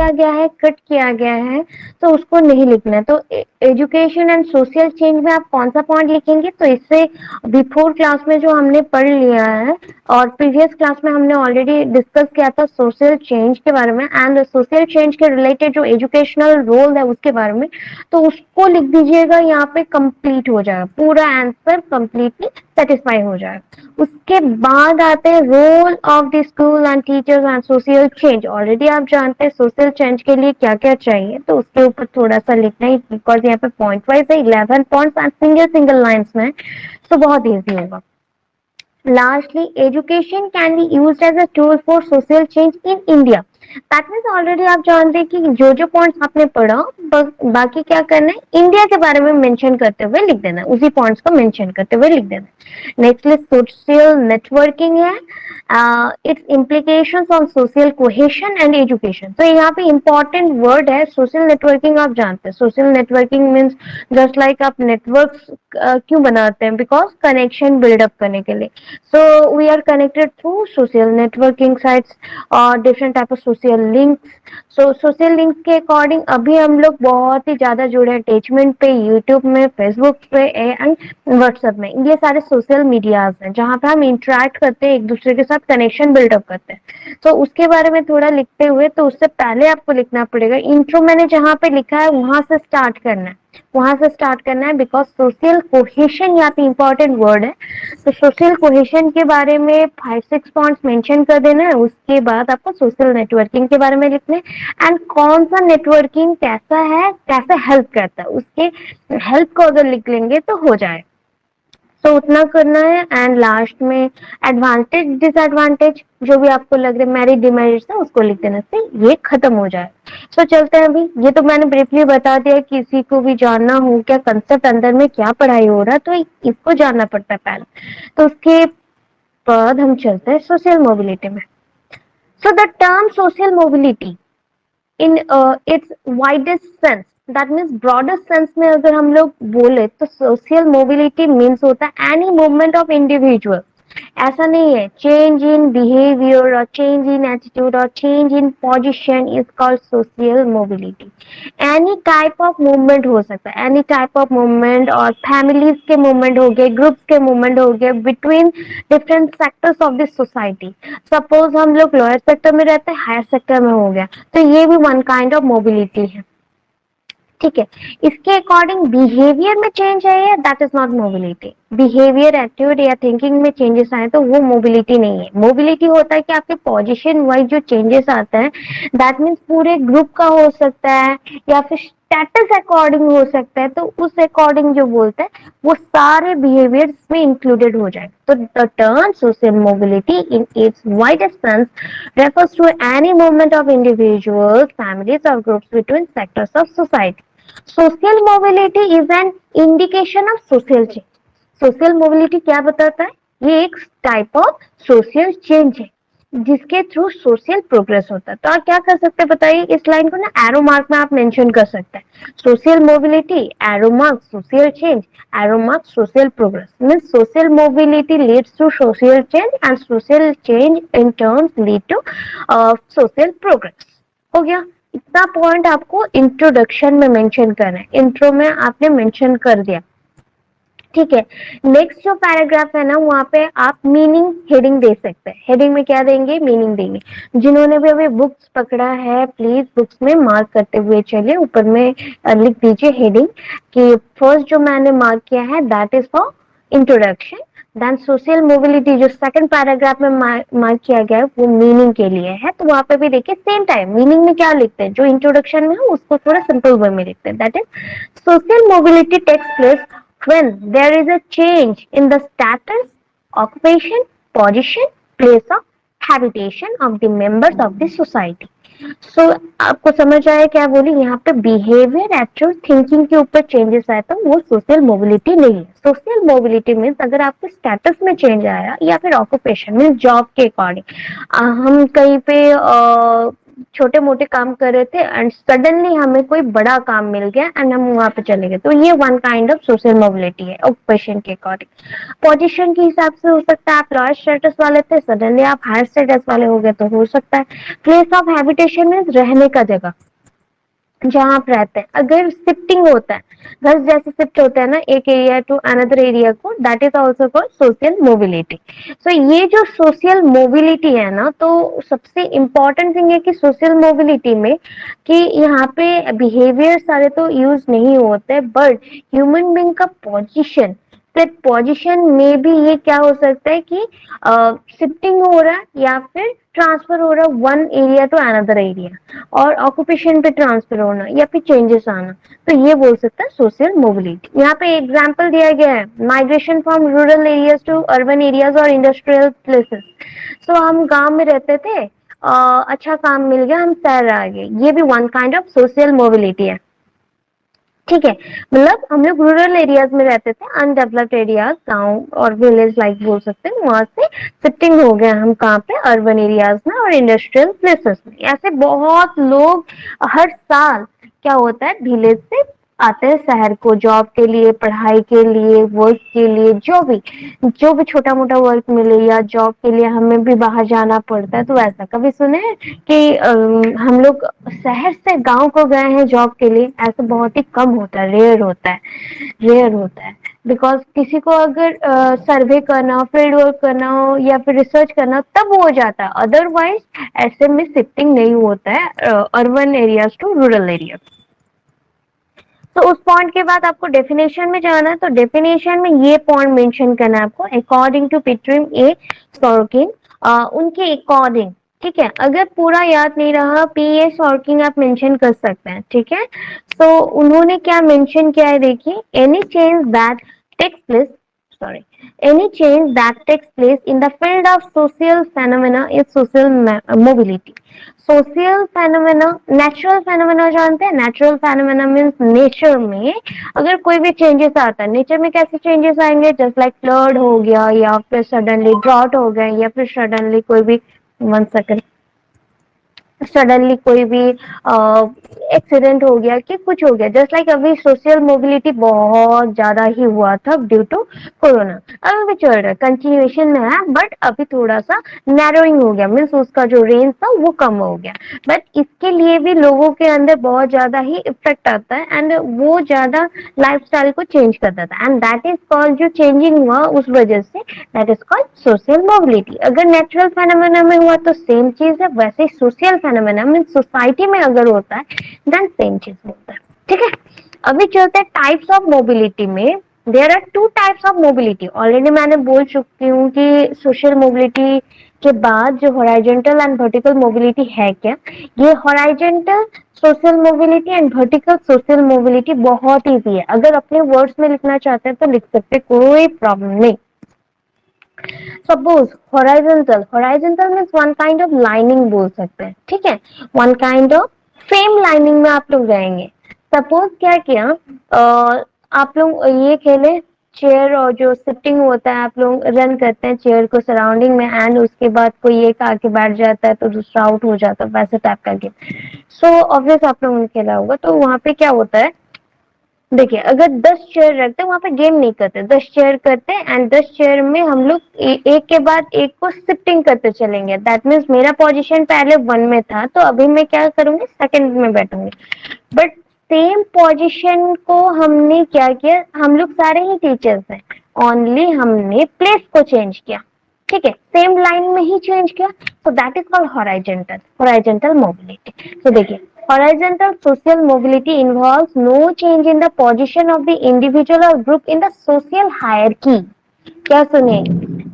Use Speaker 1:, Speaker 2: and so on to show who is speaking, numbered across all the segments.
Speaker 1: दिया गया है, कट किया गया है, तो उसको नहीं लिखना है। तो एजुकेशन एंड सोशल चेंज में आप कौन सा पॉइंट लिखेंगे? तो इससे बिफोर क्लास में जो हमने पढ़ लिया है और प्रीवियस क्लास में हमने ऑलरेडी डिस्कस किया था सोशल चेंज के बारे में एंड सोशल चेंज के रिलेटेड जो एजुकेशनल रोल है उसके बारे में, तो उसको लिख दीजिएगा। यहाँ पे कंप्लीट हो जाएगा, पूरा आंसर कंप्लीटली सेटिस्फाई हो जाएगा। उसके बाद आते हैं role of the school and teachers and social change. Already आप जानते हैं सोशल चेंज के लिए क्या क्या चाहिए, तो उसके ऊपर थोड़ा सा लिखना ही, बिकॉज यहाँ पे पॉइंट वाइज है, 11 points and single single lines में, तो बहुत ईजी होगा। Lastly, education can be used as a tool for social change in India. That means already आप जानते हैं कि जो जो पॉइंट्स आपने पढ़ा, बाकी क्या करना है, इंडिया के बारे में मेंशन करते हुए लिख देना है, उसी पॉइंट्स को मेंशन करते हुए लिख देना है। नेक्स्ट सोशल नेटवर्किंग है, it's implications on social cohesion and education. तो यहाँ पे इंपॉर्टेंट वर्ड है सोशल नेटवर्किंग। आप जानते हैं social networking means just like आप नेटवर्क क्यों बनाते हैं? बिकॉज कनेक्शन बिल्डअप करने के लिए। So we are connected through social networking sites और different type of social links. So social links के अकॉर्डिंग अभी हम लोग बहुत ही ज्यादा जुड़े हैं अटैचमेंट पे, यूट्यूब में, फेसबुक पे एंड व्हाट्सएप में। ये सारे सोशल मीडियाज हैं जहाँ पे हम इंटरेक्ट करते हैं, एक दूसरे के साथ कनेक्शन बिल्डअप करते हैं। तो उसके बारे में थोड़ा लिखते हुए, तो उससे पहले आपको लिखना पड़ेगा, इंट्रो मैंने जहाँ पे लिखा है वहां से स्टार्ट करना है, वहां से स्टार्ट करना है, बिकॉज सोशल कोहेशन यहाँ पे इंपॉर्टेंट वर्ड है। तो सोशल कोहेशन के बारे में 5-6 पॉइंट्स मेंशन कर देना है। उसके बाद आपको सोशल नेटवर्किंग के बारे में लिखना है एंड कौन सा नेटवर्किंग कैसा है, कैसे हेल्प करता है, उसके हेल्प को अगर लिख लेंगे तो हो जाए। तो उतना करना है एंड लास्ट में एडवांटेज डिसएडवांटेज जो भी आपको लग रहा है, मेरिट डिमेरिट्स है, उसको लिख देने से ये खत्म हो जाए। तो चलते हैं अभी, ये तो मैंने ब्रीफली बता दिया, किसी को भी जानना हो क्या कंसेप्ट अंदर में क्या पढ़ाई हो रहा है तो इसको जानना पड़ता है पहले। तो उसके बाद हम चलते हैं सोशल मोबिलिटी में। So the term social mobility in its widest sense, that means broader sense में अगर हम लोग बोले तो सोशल मोबिलिटी मीन्स होता है एनी मूवमेंट ऑफ इंडिविजुअल। ऐसा नहीं है चेंज इन बिहेवियर और चेंज इन एटीट्यूड और change in position is called social mobility. Any type of movement हो सकता है, एनी टाइप ऑफ मूवमेंट, और फैमिलीज के मूवमेंट हो गए, ग्रुप्स के मूवमेंट हो गए between different sectors of this society. Suppose हम लोग लोअर सेक्टर में रहते हैं, हायर सेक्टर में हो गया, तो ये भी वन काइंड ऑफ मोबिलिटी है। ठीक है, इसके अकॉर्डिंग बिहेवियर में चेंज है, that is not mobility. Behaviour, attitude या थिंकिंग में चेंजेस आए तो वो मोबिलिटी नहीं है। मोबिलिटी होता है कि आपके पोजीशन वाइज जो चेंजेस आता है, दैट मीन्स पूरे ग्रुप का हो सकता है या फिर स्टेटस अकॉर्डिंग हो सकता है, तो उस अकॉर्डिंग जो बोलते हैं वो सारे बिहेवियर्स में इंक्लूडेड हो जाएगा। तो the term social mobility in its widest sense refers to any movement of individuals, families or groups between sectors of society. Social mobility is an indication of social change. Social mobility क्या बताता है? ये एक type of social change है जिसके through social progress होता है। तो आप क्या कर सकते हैं बताइए, इस लाइन को ना एरो मार्क में आप मेंशन कर सकते हैं। Social mobility, arrow mark, social change, arrow mark, social progress. Means social mobility leads to social change and social change in turns lead to social progress. हो गया, इतना पॉइंट आपको इंट्रोडक्शन में मेंशन करना है, इंट्रो में आपने मेंशन कर दिया। ठीक है, नेक्स्ट जो पैराग्राफ है ना वहां पे आप मीनिंग हेडिंग दे सकते हैं। हेडिंग में क्या देंगे? मीनिंग देंगे। जिन्होंने भी अभी बुक्स पकड़ा है प्लीज बुक्स में मार्क करते हुए चलिए, ऊपर में लिख दीजिए हेडिंग कि फर्स्ट जो मैंने मार्क किया है that is for introduction, then social mobility जो सेकंड पैराग्राफ में मार्क किया गया है वो मीनिंग के लिए है। तो वहां पे भी देखिए सेम टाइम मीनिंग में क्या लिखते हैं, जो इंट्रोडक्शन में है उसको थोड़ा सिंपल वे में लिखते हैं, that is social mobility takes place when there is a change in the status, occupation, position, place of habitation of the members of the society. So आपको समझ आया क्या बोली? यहाँ पे बिहेवियर, एक्चुअल थिंकिंग के ऊपर चेंजेस आए तो वो सोशल मोबिलिटी नहीं है। सोशल मोबिलिटी मीन्स अगर आपके स्टेटस में चेंज आया या फिर ऑक्यूपेशन मीन्स जॉब के अकॉर्डिंग, हम कहीं पे छोटे मोटे काम कर रहे थे एंड सडनली हमें कोई बड़ा काम मिल गया एंड हम वहां पे चले गए, तो ये one kind of social mobility है ऑक्यूपेशन के अकॉर्डिंग। पोजीशन के हिसाब से हो सकता है, आप लोअर स्टेटस वाले थे, सडनली आप हायर स्टेटस वाले हो गए, तो हो सकता है। प्लेस ऑफ हैबिटेशन मीन्स रहने का जगह, जहाँ आप रहते हैं। अगर शिफ्टिंग होता है, घर जैसे शिफ्ट होता है ना एक एरिया टू अनदर एरिया को, that is also called social mobility. So ये जो सोशल मोबिलिटी है ना, तो सबसे इम्पोर्टेंट थिंग है कि सोशल मोबिलिटी में कि यहाँ पे बिहेवियर सारे तो यूज नहीं होते, बट ह्यूमन बीइंग का पोजीशन, फिर पोजीशन में भी ये क्या हो सकता है कि शिफ्टिंग हो रहा है या फिर ट्रांसफर हो रहा है one area to another area, और ऑक्यूपेशन पे ट्रांसफर होना या फिर चेंजेस आना, तो ये बोल सकता है सोशल मोबिलिटी। यहाँ पे एग्जांपल दिया गया है, migration from rural areas to urban areas और इंडस्ट्रियल प्लेसेस। सो हम गांव में रहते थे, अच्छा काम मिल गया, हम शहर आ गए, ये भी one kind of social mobility है। ठीक है, मतलब हम लोग रूरल एरियाज में रहते थे, अनडेवलप्ड एरियाज, गांव और विलेज लाइक बोल सकते हैं, वहां से शिफ्टिंग हो गया हम कहाँ पे, अर्बन एरियाज में और इंडस्ट्रियल प्लेसेस में। ऐसे बहुत लोग हर साल क्या होता है, विलेज से आते हैं शहर को, जॉब के लिए, पढ़ाई के लिए, वर्क के लिए, जो भी छोटा मोटा वर्क मिले या जॉब के लिए हमें भी बाहर जाना पड़ता है। तो ऐसा कभी सुने हैं कि हम लोग शहर से गांव को गए हैं जॉब के लिए? ऐसा बहुत ही कम होता है, रेयर होता है, रेयर होता है। बिकॉज किसी को अगर सर्वे करना हो, फील्ड वर्क करना हो या फिर रिसर्च करना हो, तब वो हो जाता है, अदरवाइज ऐसे में शिफ्टिंग नहीं होता है urban areas to rural area. तो उस पॉइंट के बाद आपको डेफिनेशन में जाना है, तो डेफिनेशन में ये पॉइंट मेंशन करना है आपको, according to Peter A Sorokin, उनके अकॉर्डिंग। ठीक है, अगर पूरा याद नहीं रहा, पी ए सॉर्किंग आप मेंशन कर सकते हैं। ठीक है, तो उन्होंने क्या मेंशन किया है देखिए, any change that takes place, sorry, any change that takes place in the field of social phenomena is social mobility। Social phenomena, natural phenomena जानते हैं, नेचुरल फेनोमेना मीन्स नेचर में अगर कोई भी चेंजेस आता है, नेचर में कैसे चेंजेस आएंगे, जस्ट लाइक फ्लड हो गया या फिर सडनली ड्रॉट हो गया या फिर सडनली कोई भी, वन सेकेंड, सडनली कोई भी एक्सीडेंट हो गया कि कुछ हो गया, जस्ट लाइक अभी सोशल मोबिलिटी बहुत ज्यादा ही हुआ था ड्यू टू कोरोना। अभी भी चल रहा है, कंटिन्यूएशन में है, बट अभी थोड़ा सा नैरोइंग हो गया, मीन्स उसका जो रेंज था वो कम हो गया, बट इसके लिए भी लोगों के अंदर बहुत ज्यादा ही इफेक्ट आता है एंड वो ज्यादा लाइफस्टाइल को चेंज कर देता है, एंड दैट इज कॉल्ड, जो चेंजिंग हुआ उस वजह से, that is called social mobility. अगर नेचुरल फेनोमेना में हुआ तो सेम चीज है, वैसे सोशल फेनोमेना मीन सोसाइटी में अगर होता है देन सेम चीज होता है। ठीक है, अभी चलते हैं टाइप्स ऑफ मोबिलिटी में। There are two types of mobility, already मैंने बोल चुकी हूँ कि सोशल मोबिलिटी के बाद जो हॉराइजॉन्टल एंड वर्टिकल मोबिलिटी है क्या, ये horizontal social mobility and vertical social mobility बहुत ईजी है, अगर अपने वर्ड्स में लिखना चाहते हैं तो लिख सकते, कोई प्रॉब्लम नहीं। Suppose horizontal means one kind of lining बोल सकते हैं। ठीक है, one kind of same lining में आप लोग रहेंगे। सपोज क्या किया, आप लोग ये खेले चेयर, और जो सिटिंग होता है आप लोग रन करते हैं चेयर को सराउंडिंग में, एंड उसके बाद कोई एक आके बैठ जाता है तो दूसरा आउट हो जाता है, वैसे टाइप का गेम। सो ऑब्वियस आप लोगों ने खेला होगा, तो वहां पे क्या होता है, देखिए अगर 10 चेयर रखते हैं, वहां पे गेम नहीं करते, 10 चेयर करते हैं एंड 10 चेयर में हम लोग एक के बाद एक को शिफ्टिंग करते चलेंगे। दैट मीन्स मेरा पोजीशन पहले 1 में था, तो अभी मैं क्या करूंगी, सेकंड में बैठूंगी, बट सेम पोजीशन को हमने क्या किया, हम लोग सारे ही टीचर्स हैं, ओनली हमने प्लेस को चेंज किया। ठीक है, सेम लाइन में ही चेंज किया, so that is called horizontal mobility। so देखिए, horizontal social mobility involves no change in the position of the individual or group in the social hierarchy। क्या सुनिए,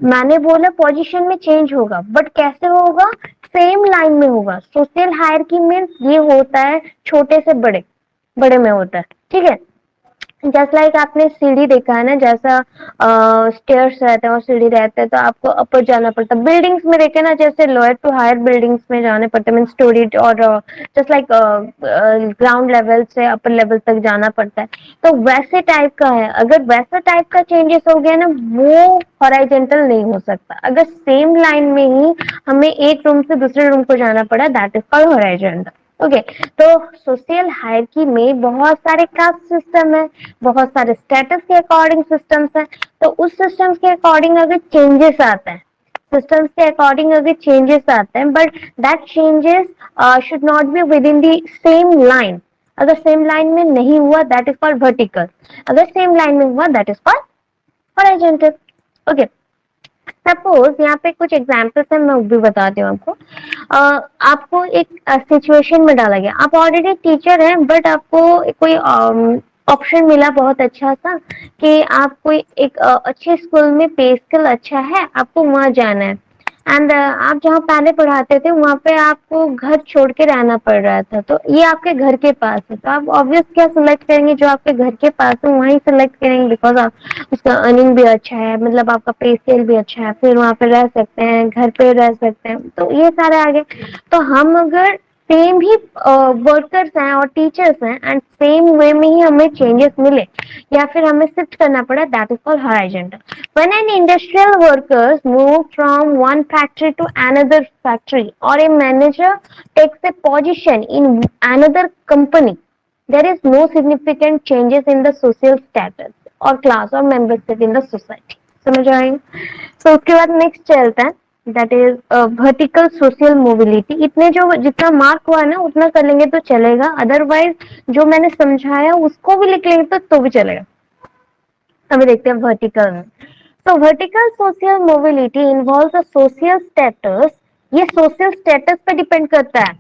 Speaker 1: मैंने बोला पोजीशन में चेंज होगा, बट कैसे होगा, सेम लाइन में होगा। सोशल हायरार्की मीन्स ये होता है छोटे से बड़े, बड़े में होता है। ठीक है, जस्ट लाइक आपने सीढ़ी देखा है ना, जैसा स्टेयर्स रहते हैं और सीढ़ी रहते हैं तो आपको अपर जाना पड़ता है। बिल्डिंग्स में देखे ना, जैसे लोअर टू हायर बिल्डिंग्स में जाने पड़ते हैं, मीन स्टोरी और जस्ट लाइक ग्राउंड लेवल से अपर लेवल तक जाना पड़ता है। तो वैसे टाइप का है, अगर वैसा टाइप का चेंजेस हो गया ना, वो हॉराइजेंटल नहीं हो सकता। अगर सेम लाइन में ही हमें एक रूम से दूसरे रूम को जाना पड़ा, that is called horizontal. Okay, तो सोशल हायरार्की में बहुत सारे कास्ट सिस्टम है, बहुत सारे स्टेटस के अकॉर्डिंग सिस्टम्स हैं। तो उस सिस्टम्स के अकॉर्डिंग अगर चेंजेस आते हैं, सिस्टम्स के अकॉर्डिंग अगर चेंजेस आते हैं, but that changes should not be with in the same line. अगर सेम लाइन में नहीं हुआ, दैट इज कॉल्ड वर्टिकल। अगर सेम लाइन में हुआ, that is called horizontal. Okay, suppose यहाँ पे कुछ एग्जाम्पल्स है, मैं वो भी बताती हूँ आपको। आपको एक सिचुएशन में डाला गया, आप ऑलरेडी टीचर हैं, बट आपको कोई ऑप्शन मिला बहुत अच्छा सा कि आप कोई एक अच्छे स्कूल में पे स्केल अच्छा है, आपको वहां जाना है। एंड आप जहाँ पहले पढ़ाते थे वहां पे आपको घर छोड़ के रहना पड़ रहा था, तो ये आपके घर के पास है, तो आप ऑब्वियस क्या सिलेक्ट करेंगे, जो आपके घर के पास है वहीं सिलेक्ट करेंगे, बिकॉज आप उसका अर्निंग भी अच्छा है, मतलब आपका पे स्केल भी अच्छा है, फिर वहां पे रह सकते हैं, घर पे रह सकते हैं, तो ये सारे आगे। तो हम अगर सेम ही वर्कर्स हैं और टीचर्स हैं एंड सेम वे में ही हमें चेंजेस मिले या फिर हमें शिफ्ट करना पड़ा, that is called horizontal. When an industrial workers move from one factory to another factory or a manager takes a position in another company, there is no significant changes in the social status or class or membership in the society. समझ आएंगे? तो उसके बाद next चलता है, that is vertical social mobility. इतने जो जितना मार्क हुआ है ना उतना कर लेंगे तो चलेगा, अदरवाइज जो मैंने समझाया उसको भी लिख लेंगे तो भी चलेगा। अभी देखते हैं वर्टिकल में। तो vertical social mobility involve social status. ये सोशल स्टेटस पे डिपेंड करता है,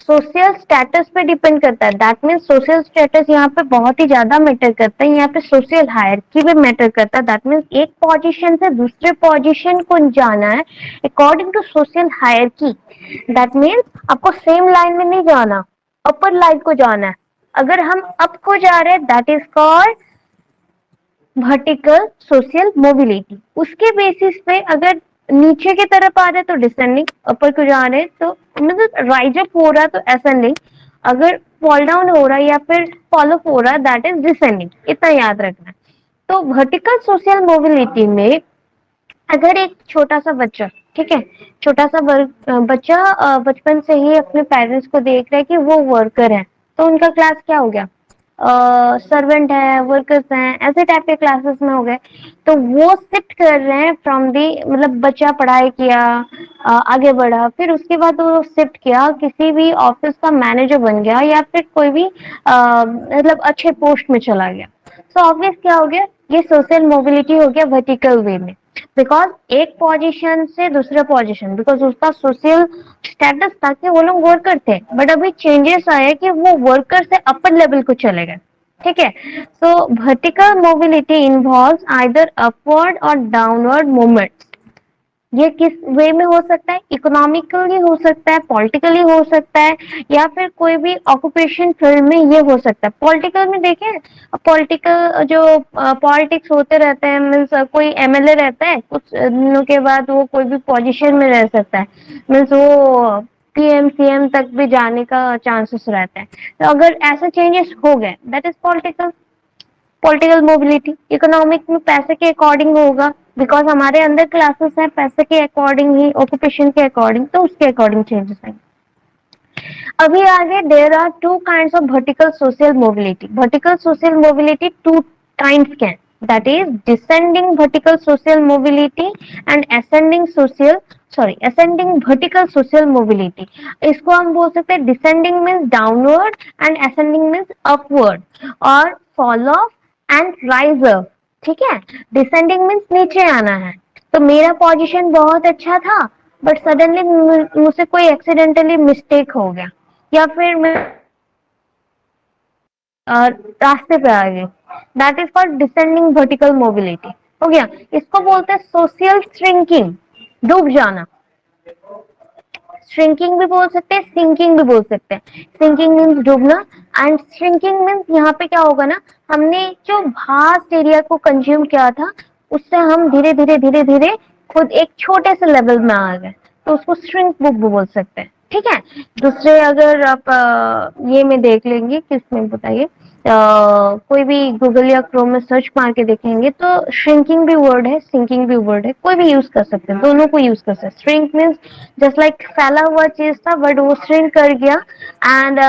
Speaker 1: सोशल स्टेटस पे डिपेंड करता है। दैट मीन्स सोशल स्टेटस यहाँ पे बहुत ही ज्यादा मैटर करता है, यहाँ पे सोशल हायरार्की भी मैटर करता है। दैट मीन्स एक पोजीशन से दूसरे पोजीशन को जाना है according to social hierarchy. That means आपको सेम लाइन में नहीं जाना, अपर लाइन को जाना है। अगर हम अप को जा रहे हैं, that is called vertical social mobility. उसके बेसिस पे अगर नीचे की तरफ आ रहे तो डिसेंडिंग, ऊपर को जा रहे तो मतलब राइज अप हो रहा तो असेंडिंग, अगर फॉल डाउन हो रहा है या फिर फॉलो अप हो रहा है दैट इज डिसेंडिंग। इतना याद रखना है। तो वर्टिकल सोशल मोबिलिटी में अगर एक छोटा सा बच्चा, ठीक है, छोटा सा बच्चा बचपन से ही अपने पेरेंट्स को देख रहा है कि वो वर्कर है, तो उनका क्लास क्या हो गया, सर्वेंट है, वर्कर्स हैं, ऐसे टाइप के क्लासेस में हो गए। तो वो शिफ्ट कर रहे हैं फ्रॉम दी, मतलब बच्चा पढ़ाई किया, आगे बढ़ा, फिर उसके बाद वो शिफ्ट किया किसी भी ऑफिस का मैनेजर बन गया या फिर कोई भी मतलब अच्छे पोस्ट में चला गया। सो ऑब्वियस क्या हो गया, ये सोशल मोबिलिटी हो गया वर्टिकल वे में। बिकॉज एक पोजीशन से दूसरे पोजीशन, बिकॉज उसका सोशल स्टेटस था कि वो लोग वर्कर थे, बट अभी चेंजेस आए कि वो वर्कर से अपर लेवल को चले गए। ठीक है, सो vertical mobility involves either upward और डाउनवर्ड मूवमेंट। ये किस वे में हो सकता है, इकोनॉमिकली हो सकता है, पॉलिटिकली हो सकता है, या फिर कोई भी ऑक्यूपेशन फील्ड में ये हो सकता है। पॉलिटिकल में देखें, पॉलिटिकल जो पॉलिटिक्स होते रहते हैं, मीन्स कोई एमएलए रहता है, कुछ दिनों के बाद वो कोई भी पोजीशन में रह सकता है, मीन्स वो पीएम सीएम तक भी जाने का चांसेस रहता है। तो अगर ऐसा चेंजेस हो गए, that is political. Political mobility economic में पैसे के अकॉर्डिंग होगा, बिकॉज हमारे अंदर क्लासेस है, पैसे के अकॉर्डिंग ही, ऑक्यूपेशन के अकॉर्डिंग, तो उसके अकॉर्डिंग चेंजेस आएंगे। अभी आगे there are two kind of vertical social mobility. Vertical social mobility two kinds can, that is descending vertical social mobility and ascending social, sorry, ascending vertical social mobility। इसको हम बोल सकते हैं descending means downward and ascending means upward और fall off and rise up। ठीक है, descending means नीचे आना है, तो मेरा पोजीशन बहुत अच्छा था बट सडनली मुझसे कोई एक्सीडेंटली मिस्टेक हो गया या फिर मैं रास्ते पे आ गई, that is called descending vertical mobility. हो गया, इसको बोलते हैं सोशल श्रिंकिंग, डूब जाना। श्रिंकिंग भी बोल सकते हैं, सिंकिंग भी बोल सकते हैं। सिंकिंग मीन्स डूबना एंड श्रिंकिंग मीन्स यहाँ पे क्या होगा ना, हमने जो वास्ट एरिया को कंज्यूम किया था उससे हम धीरे धीरे धीरे धीरे खुद एक छोटे से लेवल में आ गए, तो उसको श्रिंक बुक बोल सकते हैं। ठीक है, दूसरे अगर आप ये में देख लेंगे, किसमें बताइए, कोई भी गूगल या क्रोम में सर्च मार के देखेंगे तो श्रिंकिंग भी वर्ड है, सिंकिंग भी वर्ड है, कोई भी यूज कर सकते हैं, दोनों को यूज कर सकते हैं। श्रिंक मीन्स जस्ट लाइक फैला हुआ चीज था बट वो श्रिंक कर गया, एंड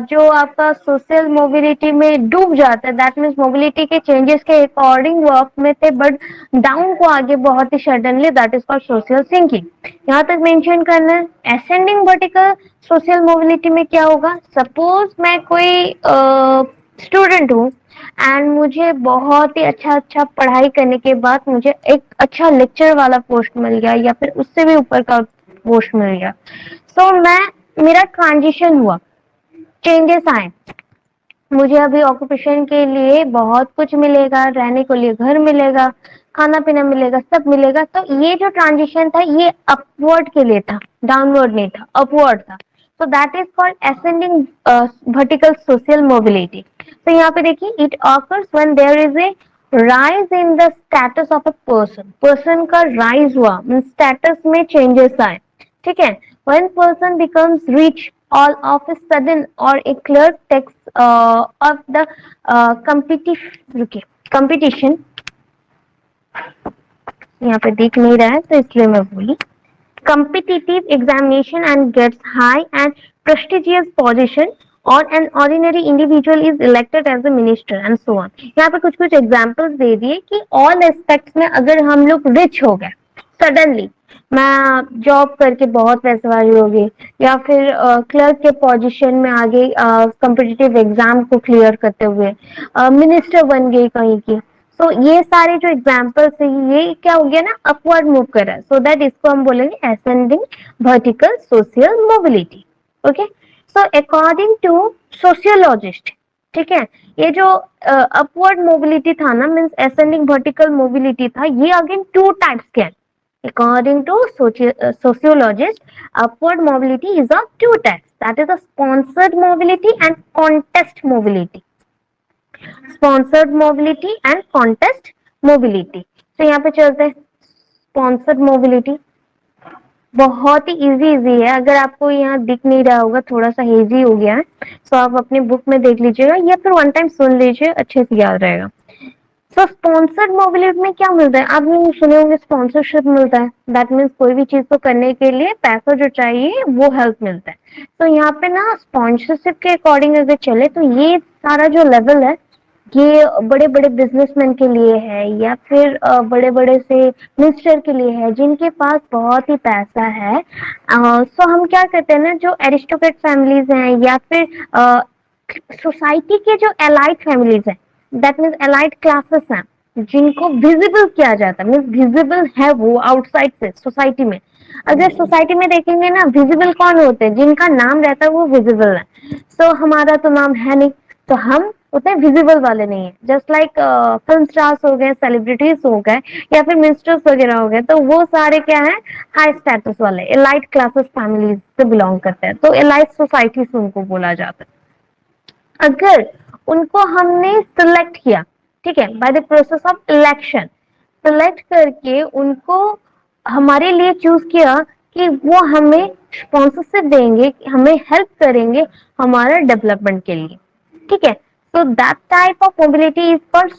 Speaker 1: जो आपका सोशल मोबिलिटी में डूब जाता है, दैट मीन्स मोबिलिटी के चेंजेस के अकॉर्डिंग वो अप में थे बट डाउन को आगे बहुत ही suddenly, that is called social sinking. यहाँ तक मेंशन करना है। असेंडिंग वर्टिकल सोशल मोबिलिटी में क्या होगा, सपोज मैं कोई स्टूडेंट हूँ एंड मुझे बहुत ही अच्छा अच्छा पढ़ाई करने के बाद मुझे एक अच्छा लेक्चर वाला पोस्ट मिल गया या फिर उससे भी ऊपर का पोस्ट मिल गया, सो मैं मेरा ट्रांजिशन हुआ, चेंजेस आए, मुझे अभी ऑक्यूपेशन के लिए बहुत कुछ मिलेगा, रहने के लिए घर मिलेगा, खाना पीना मिलेगा, सब मिलेगा। तो ये जो ट्रांजिशन था ये अपवर्ड के लिए था, डाउनवर्ड नहीं था, अपवर्ड था। so that is called ascending vertical social mobility। तो यहाँ पे देखिए, it occurs when there is a rise in the status of a person का rise हुआ, status में changes आए। ठीक है, when person becomes rich all of a sudden or a clear text of the competition, यहाँ पे दिख नहीं रहा है तो इसलिए मैं बोली, competitive examination and gets high and prestigious position, or an ordinary individual is elected as a minister and so on। यहाँ पे कुछ कुछ एग्जाम्पल्स दे दिए कि ऑल एस्पेक्ट्स में अगर हम लोग रिच हो गए सडनली, मैं जॉब करके बहुत पैसे वाली हो गई, या फिर क्लर्क के पोजीशन में आ गई, कॉम्पिटिटिव एग्जाम को क्लियर करते हुए मिनिस्टर बन गई कहीं की। तो ये सारे जो एग्जाम्पल्स है ये क्या हो गया ना, अपवर्ड मूव कर रहा है, सो दैट इसको हम बोलेंगे ascending vertical social mobility. Okay, so according to sociologist, ठीक है, ये जो अपवर्ड मोबिलिटी था ना, मीन्स असेंडिंग वर्टिकल मोबिलिटी था, ये अगेन टू टाइप्स के हैं। According to sociologist, upward mobility is of two types, that is a sponsored mobility and contest mobility। Sponsored mobility and contest mobility. तो यहाँ पे चलते हैं, स्पॉन्सर्ड मोबिलिटी बहुत ही इजी है, अगर आपको यहाँ दिख नहीं रहा होगा, थोड़ा सा हेजी हो गया है, तो आप अपने बुक में देख लीजिएगा या फिर वन टाइम सुन लीजिए, अच्छे से याद रहेगा। सो स्पॉन्सर्ड मोबिलिटी में क्या मिलता है, आपने सुने होंगे स्पॉन्सरशिप मिलता है, दैट मीन्स कोई भी चीज को करने के लिए पैसा जो चाहिए वो हेल्प मिलता है। तो यहाँ पे ना स्पॉन्सरशिप के अकॉर्डिंग अगर चले तो ये सारा जो लेवल है ये बड़े बड़े बिजनेसमैन के लिए है, या फिर बड़े बड़े से मिनिस्टर के लिए है जिनके पास बहुत ही पैसा है। सो हम क्या करते हैं ना, जो एरिस्टोक्रेट फैमिलीज हैं या फिर सोसाइटी के जो एलाइट फैमिलीज हैं, दैट मीन्स एलाइट क्लासेस हैं, जिनको विजिबल किया जाता है, मीन्स विजिबल है वो आउटसाइड से सोसाइटी में। अगर सोसाइटी में देखेंगे ना, विजिबल कौन होते हैं, जिनका नाम रहता है वो विजिबल है। सो हमारा तो नाम है नहीं, तो हम उतने विजिबल वाले नहीं है, जस्ट लाइक फिल्म स्टार्स हो गए, सेलिब्रिटीज हो गए, या फिर मिनिस्टर्स वगैरह हो गए, तो वो सारे क्या है, हाई स्टेटस वाले एलाइट क्लासेस फैमिलीज से बिलोंग करते हैं, तो एलाइट सोसाइटी से उनको बोला जाता है। अगर उनको हमने सिलेक्ट किया, ठीक है, by the process of election, select करके उनको हमारे लिए चूज किया कि वो हमें स्पॉन्सरशिप देंगे, हमें हेल्प करेंगे हमारा डेवलपमेंट के लिए। ठीक है, so that type of mobility is called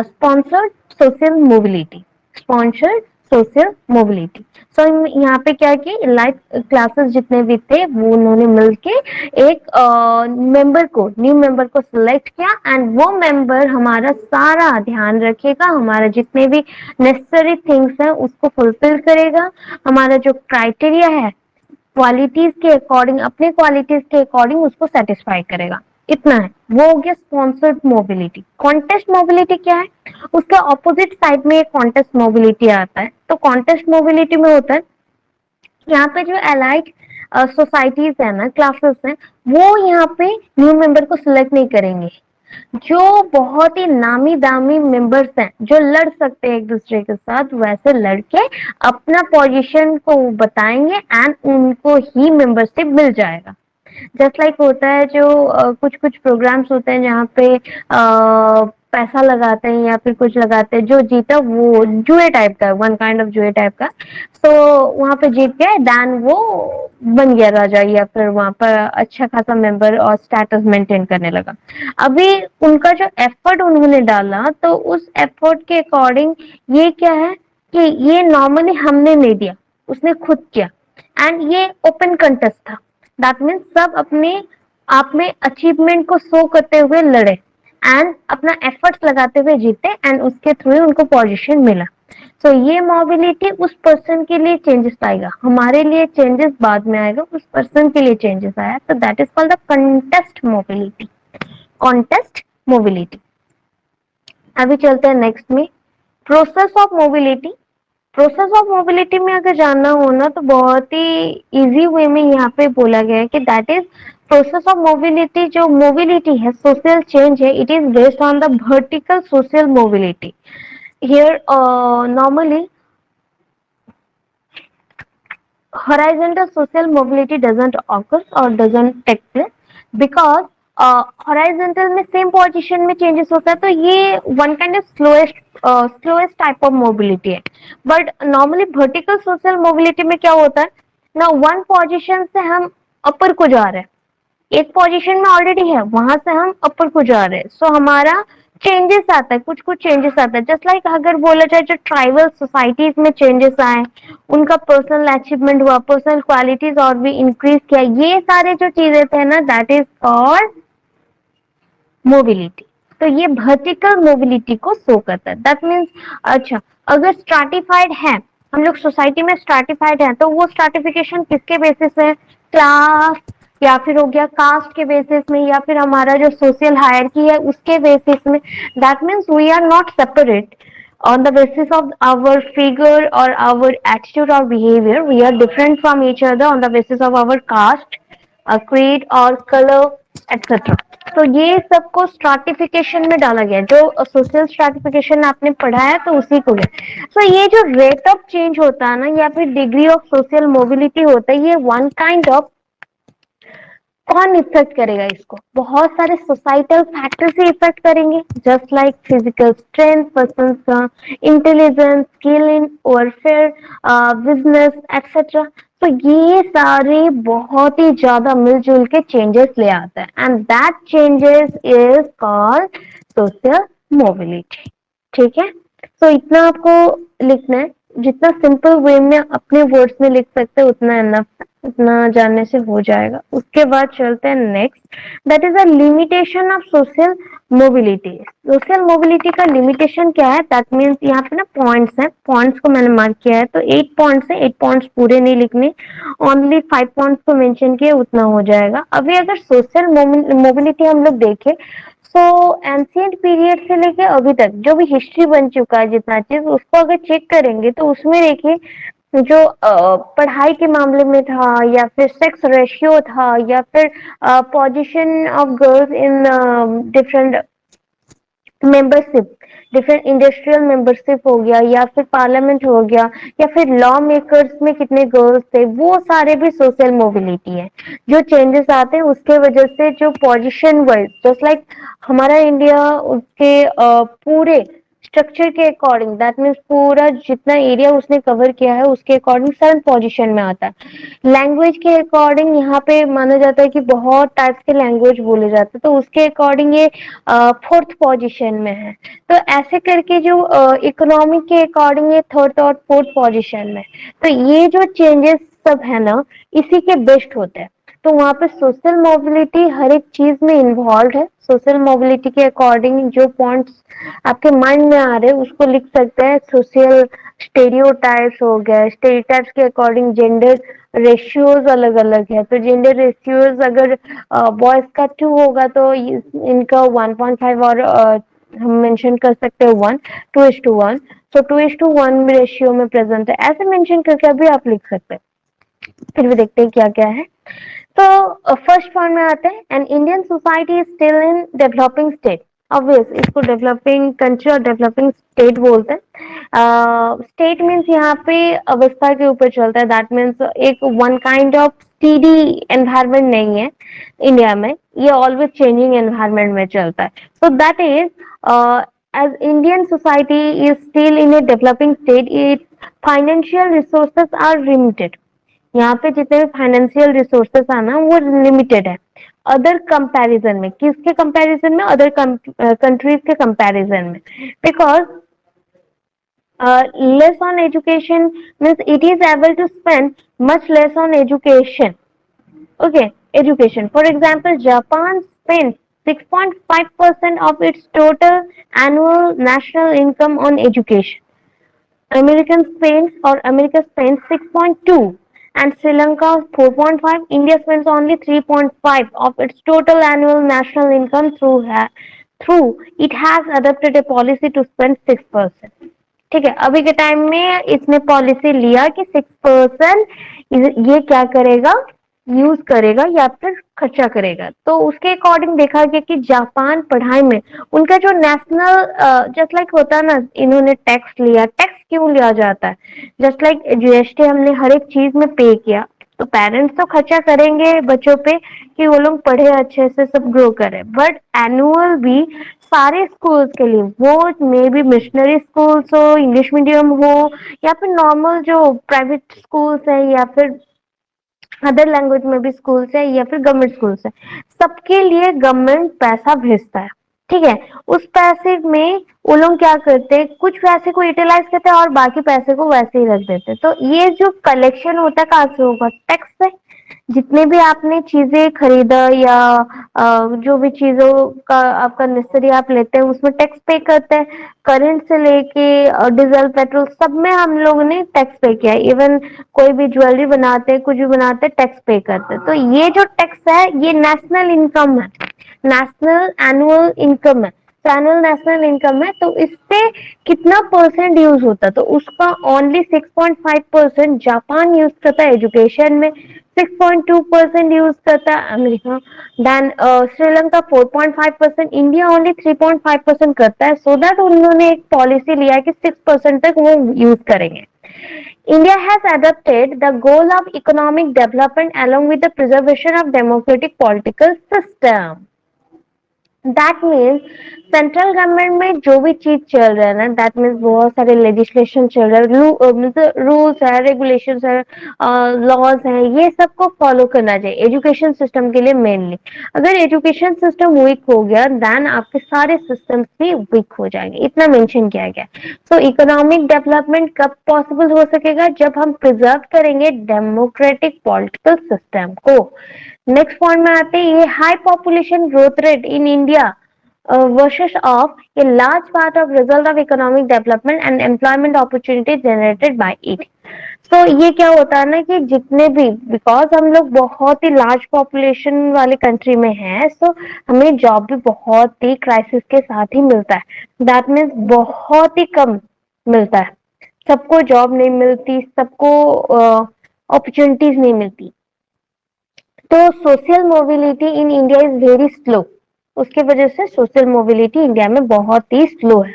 Speaker 1: sponsored social mobility। sponsored social mobility। so यहाँ पे क्या किया, लाइफ क्लासेस जितने भी थे वो उन्होंने मिलके एक मेंबर को, न्यू मेंबर को सिलेक्ट किया, एंड वो मेंबर हमारा सारा ध्यान रखेगा, हमारा जितने भी नेसेसरी थिंग्स हैं उसको फुलफिल करेगा, हमारा जो क्राइटेरिया है क्वालिटीज के अकॉर्डिंग, अपने क्वालिटीज के अकॉर्डिंग उसको सेटिस्फाई करेगा। इतना है, वो हो गया स्पॉन्सर्ड मोबिलिटी। कॉन्टेस्ट मोबिलिटी क्या है, उसका ऑपोजिट साइड में एक कॉन्टेस्ट मोबिलिटी आता है। तो कॉन्टेस्ट मोबिलिटी में होता है, यहाँ पे जो एलाइट सोसाइटीज है ना, क्लासेस हैं, वो यहाँ पे न्यू मेंबर को सिलेक्ट नहीं करेंगे। जो बहुत ही नामी दामी मेंबर्स हैं जो लड़ सकते हैं एक दूसरे के साथ, वैसे लड़के अपना पोजीशन को बताएंगे एंड उनको ही मेंबरशिप मिल जाएगा। जस्ट लाइक होता है जो कुछ कुछ प्रोग्राम्स होते हैं जहाँ पे पैसा लगाते हैं या फिर कुछ लगाते हैं, जो जीता वो जुए टाइप का, वन काइंड ऑफ जुए टाइप का, तो वहां पे जीत गए देन वो बन गया राजा या फिर वहां पर अच्छा खासा मेंबर और स्टेटस मेंटेन करने लगा। अभी उनका जो एफर्ट उन्होंने डाला तो उस एफर्ट के अकॉर्डिंग ये क्या है कि ये नॉर्मली हमने नहीं दिया, उसने खुद किया, एंड ये ओपन कंटेस्ट था। दैट मीन्स सब अपने आप में अचीवमेंट को शो करते हुए लड़े एंड अपना एफर्ट्स लगाते हुए जीते एंड उसके थ्रू उनको पोजीशन मिला। तो ये मोबिलिटी उस पर्सन के लिए चेंजेस आएगा, हमारे लिए चेंजेस बाद में आएगा, उस पर्सन के लिए चेंजेस आया, तो that is called the contest mobility. Contest mobility. अभी चलते हैं नेक्स्ट में, process of mobility. Process of mobility में अगर जानना हो ना तो बहुत ही इजी वे में यहाँ पे बोला गया है कि that is process of mobility. जो मोबिलिटी है, सोशल चेंज है, it is based on the vertical social mobility. Here normally horizontal social mobility doesn't occur or doesn't take place because horizontal में सेम पोजीशन में changes होता है, तो ये one kind of slowest type of mobility है। But normally vertical social mobility में क्या होता है ना, वन पोजीशन से हम अपर को जा रहे हैं, एक पोजीशन में ऑलरेडी है वहां से हम अपर को जा रहे हैं, सो हमारा चेंजेस आता है, कुछ कुछ चेंजेस आता है। जस्ट लाइक अगर बोला जाए जो ट्राइबल सोसाइटीज में चेंजेस आए, उनका पर्सनल अचीवमेंट हुआ, पर्सनल क्वालिटीज और भी इंक्रीज किया, ये सारे जो चीजें थे ना दैट इज कॉल्ड मोबिलिटी। तो ये वर्टिकल मोबिलिटी को शो करता है। दैट मीन्स अच्छा, अगर स्ट्राटिफाइड है, हम लोग सोसाइटी में स्ट्राटिफाइड है, तो वो स्ट्राटिफिकेशन किसके बेसिस है, क्लास या फिर हो गया कास्ट के बेसिस में, या फिर हमारा जो सोशल हायरार्की है उसके बेसिस में। That means we are not separate on the basis of our figure or our attitude or behavior. We are different from each other on the basis of our caste, creed or color, etc. तो ये सबको stratification में डाला गया, जो social stratification आपने पढ़ा है तो उसी को है। तो ये जो रेट ऑफ चेंज होता है ना या फिर डिग्री ऑफ सोशल मोबिलिटी होता है, ये वन काइंड ऑफ, कौन इफेक्ट करेगा इसको, बहुत सारे सोसाइटल फैक्टर्स ही इफेक्ट करेंगे, just like physical strength, person का intelligence, skill in warfare, business etcetera. तो ये सारे बहुत ही ज्यादा मिलजुल के चेंजेस ले आता है and that changes is called social mobility. ठीक है, तो इतना आपको लिखना है, जितना सिंपल वे में अपने वर्ड्स में लिख सकते हैं उतना इनफ, उतना जानने से हो जाएगा। उसके बाद चलते हैं next, that is a limitation of social mobility. Social mobility का लिमिटेशन क्या है, दैट मीन्स यहाँ पे ना पॉइंट्स हैं, पॉइंट्स को मैंने मार्क किया है, तो 8 पॉइंट्स है, 8 पॉइंट्स पूरे नहीं लिखने, ओनली 5 पॉइंट्स को मेंशन किए उतना हो जाएगा। अभी अगर सोशल मोबिलिटी हम लोग देखें तो एंशियंट पीरियड से लेके अभी तक जो भी हिस्ट्री बन चुका है जितना चीज, उसको अगर चेक करेंगे तो उसमें देखिए जो पढ़ाई के मामले में था या फिर सेक्स रेशियो था या फिर position of girls in different membership, different industrial membership हो गया या फिर पार्लियामेंट हो गया या फिर लॉ मेकर्स में कितने गर्ल्स थे, वो सारे भी सोशल मोबिलिटी है। जो चेंजेस आते हैं उसके वजह से जो पोजीशन वाइज, जस्ट लाइक हमारा इंडिया उसके पूरे स्ट्रक्चर के अकॉर्डिंग, दैट मीन्स पूरा जितना एरिया उसने कवर किया है उसके अकॉर्डिंग 7 पोजीशन में आता है। लैंग्वेज के अकॉर्डिंग यहाँ पे माना जाता है कि बहुत टाइप्स के लैंग्वेज बोले जाते हैं, तो उसके अकॉर्डिंग ये 4th पोजीशन में है। तो ऐसे करके जो इकोनॉमी के अकॉर्डिंग ये 3rd और 4th पोजीशन में। तो ये जो चेंजेस सब है ना इसी के बेस्ट होते हैं। तो वहां पे सोशल मोबिलिटी हर एक चीज में इन्वॉल्व है। सोशल मोबिलिटी के अकॉर्डिंग जो पॉइंट्स आपके माइंड में आ रहे हैं उसको लिख सकते हैं। सोशल स्टेरियोटाइप्स हो गए, स्टेरियोटाइप्स के अकॉर्डिंग जेंडर रेशियोज अलग अलग है, तो जेंडर रेशियोज अगर बॉयज का 2 होगा तो इनका 1.5 और हम मेंशन कर सकते हैं 1, 2:1, तो 2:1 रेशियो में प्रेजेंट है, ऐसे मेंशन करके अभी आप लिख सकते हैं। फिर भी देखते हैं क्या क्या है। तो फर्स्ट पॉइंट में आते हैं, an Indian society is still in developing state. Obvious इसको डेवलपिंग कंट्री और डेवलपिंग स्टेट बोलते हैं। स्टेट मीन्स यहाँ पे अवस्था के ऊपर चलता है, दैट मीन्स एक one kind of steady environment नहीं है इंडिया में, ये ऑलवेज चेंजिंग एनवायरमेंट में चलता है। So that is as Indian society is still in a developing state, its financial resources are limited. यहाँ पे जितने भी फाइनेंशियल रिसोर्सेस है ना वो लिमिटेड है अदर कंपैरिजन में। किसके कंपैरिजन में? अदर कंट्रीज के कंपैरिजन में। Because less on education means it is able to spend much less on education. Okay, education. For example, Japan spends 6.5% of its total annual national income on education. America spends 6.2 and Sri Lanka 4.5. India spends only 3.5 of its total annual national income through it has adopted a policy to spend 6%. ठीक है, अभी के time में इसने policy लिया कि 6% ये क्या करेगा, यूज करेगा या फिर खर्चा करेगा। तो उसके अकॉर्डिंग देखा गया कि जापान पढ़ाई में उनका जो नेशनल जस्ट लाइक होता है ना, इन्होंने टैक्स लिया। टैक्स क्यों लिया जाता है? जस्ट लाइक जीएसटी हमने हर एक चीज में पे किया, तो पेरेंट्स तो खर्चा करेंगे बच्चों पे कि वो लोग पढ़े अच्छे से, सब ग्रो करें, बट एनुअल भी सारे स्कूल्स के लिए, वो मे बी मिशनरी स्कूल्स हो, इंग्लिश मीडियम हो या फिर नॉर्मल जो प्राइवेट स्कूल्स है या फिर अदर लैंग्वेज में भी स्कूल्स है या फिर गवर्नमेंट स्कूल्स है, सबके लिए गवर्नमेंट पैसा भेजता है। ठीक है, उस पैसे में वो लोग क्या करते हैं, कुछ पैसे को यूटिलाइज करते हैं और बाकी पैसे को वैसे ही रख देते हैं। तो ये जो कलेक्शन होता है कहाँ से होगा? टैक्स से। जितने भी आपने चीजें खरीदा या जो भी चीजों का आपका नेसेसरी आप लेते हैं उसमें टैक्स पे करते हैं। करंट से लेके डीजल पेट्रोल सब में हम लोगों ने टैक्स पे किया है। इवन कोई भी ज्वेलरी बनाते हैं, कुछ भी बनाते हैं, टैक्स पे करते हैं। तो ये जो टैक्स है ये नेशनल इनकम है, नेशनल एनुअल इनकम है। तो एनुअल नेशनल इनकम है, तो इससे कितना परसेंट यूज होता है? तो उसका ओनली 6.5% जापान यूज करता है एजुकेशन में, 6.2% यूज करता है America, then Sri Lanka 4.5%, India only 3.5% करता है। सो दैट उन्होंने एक पॉलिसी लिया है कि 6% तक वो यूज करेंगे। India has adopted the goal of economic development along with the preservation of democratic political system. That means central government में जो भी चीज चल रहा है ना, दैट मीन्स बहुत सारे लेजिस्लेशन चल रहा है, रूल्स है, रेगुलेशन है, लॉज है, ये सबको फॉलो करना चाहिए एजुकेशन सिस्टम के लिए मेनली। अगर एजुकेशन सिस्टम वीक हो गया देन आपके सारे सिस्टम्स भी वीक हो जाएंगे, इतना मेंशन किया गया। सो इकोनॉमिक डेवलपमेंट कब पॉसिबल हो सकेगा? जब हम प्रिजर्व करेंगे डेमोक्रेटिक पॉलिटिकल सिस्टम को। नेक्स्ट पॉइंट में आते हैं, ये high population growth rate in India versus of a large part of result of economic development and employment opportunity generated by it. तो ये क्या होता है ना कि जितने भी, बिकॉज हम लोग बहुत ही लार्ज पॉपुलेशन वाले कंट्री में हैं, सो हमें जॉब भी बहुत ही क्राइसिस के साथ ही मिलता है। दैट मीन्स बहुत ही कम मिलता है, सबको जॉब नहीं मिलती, सबको अपॉर्चुनिटीज नहीं मिलती। तो social mobility in India is very slow, उसके वजह से सोशल मोबिलिटी इंडिया में बहुत ही स्लो है।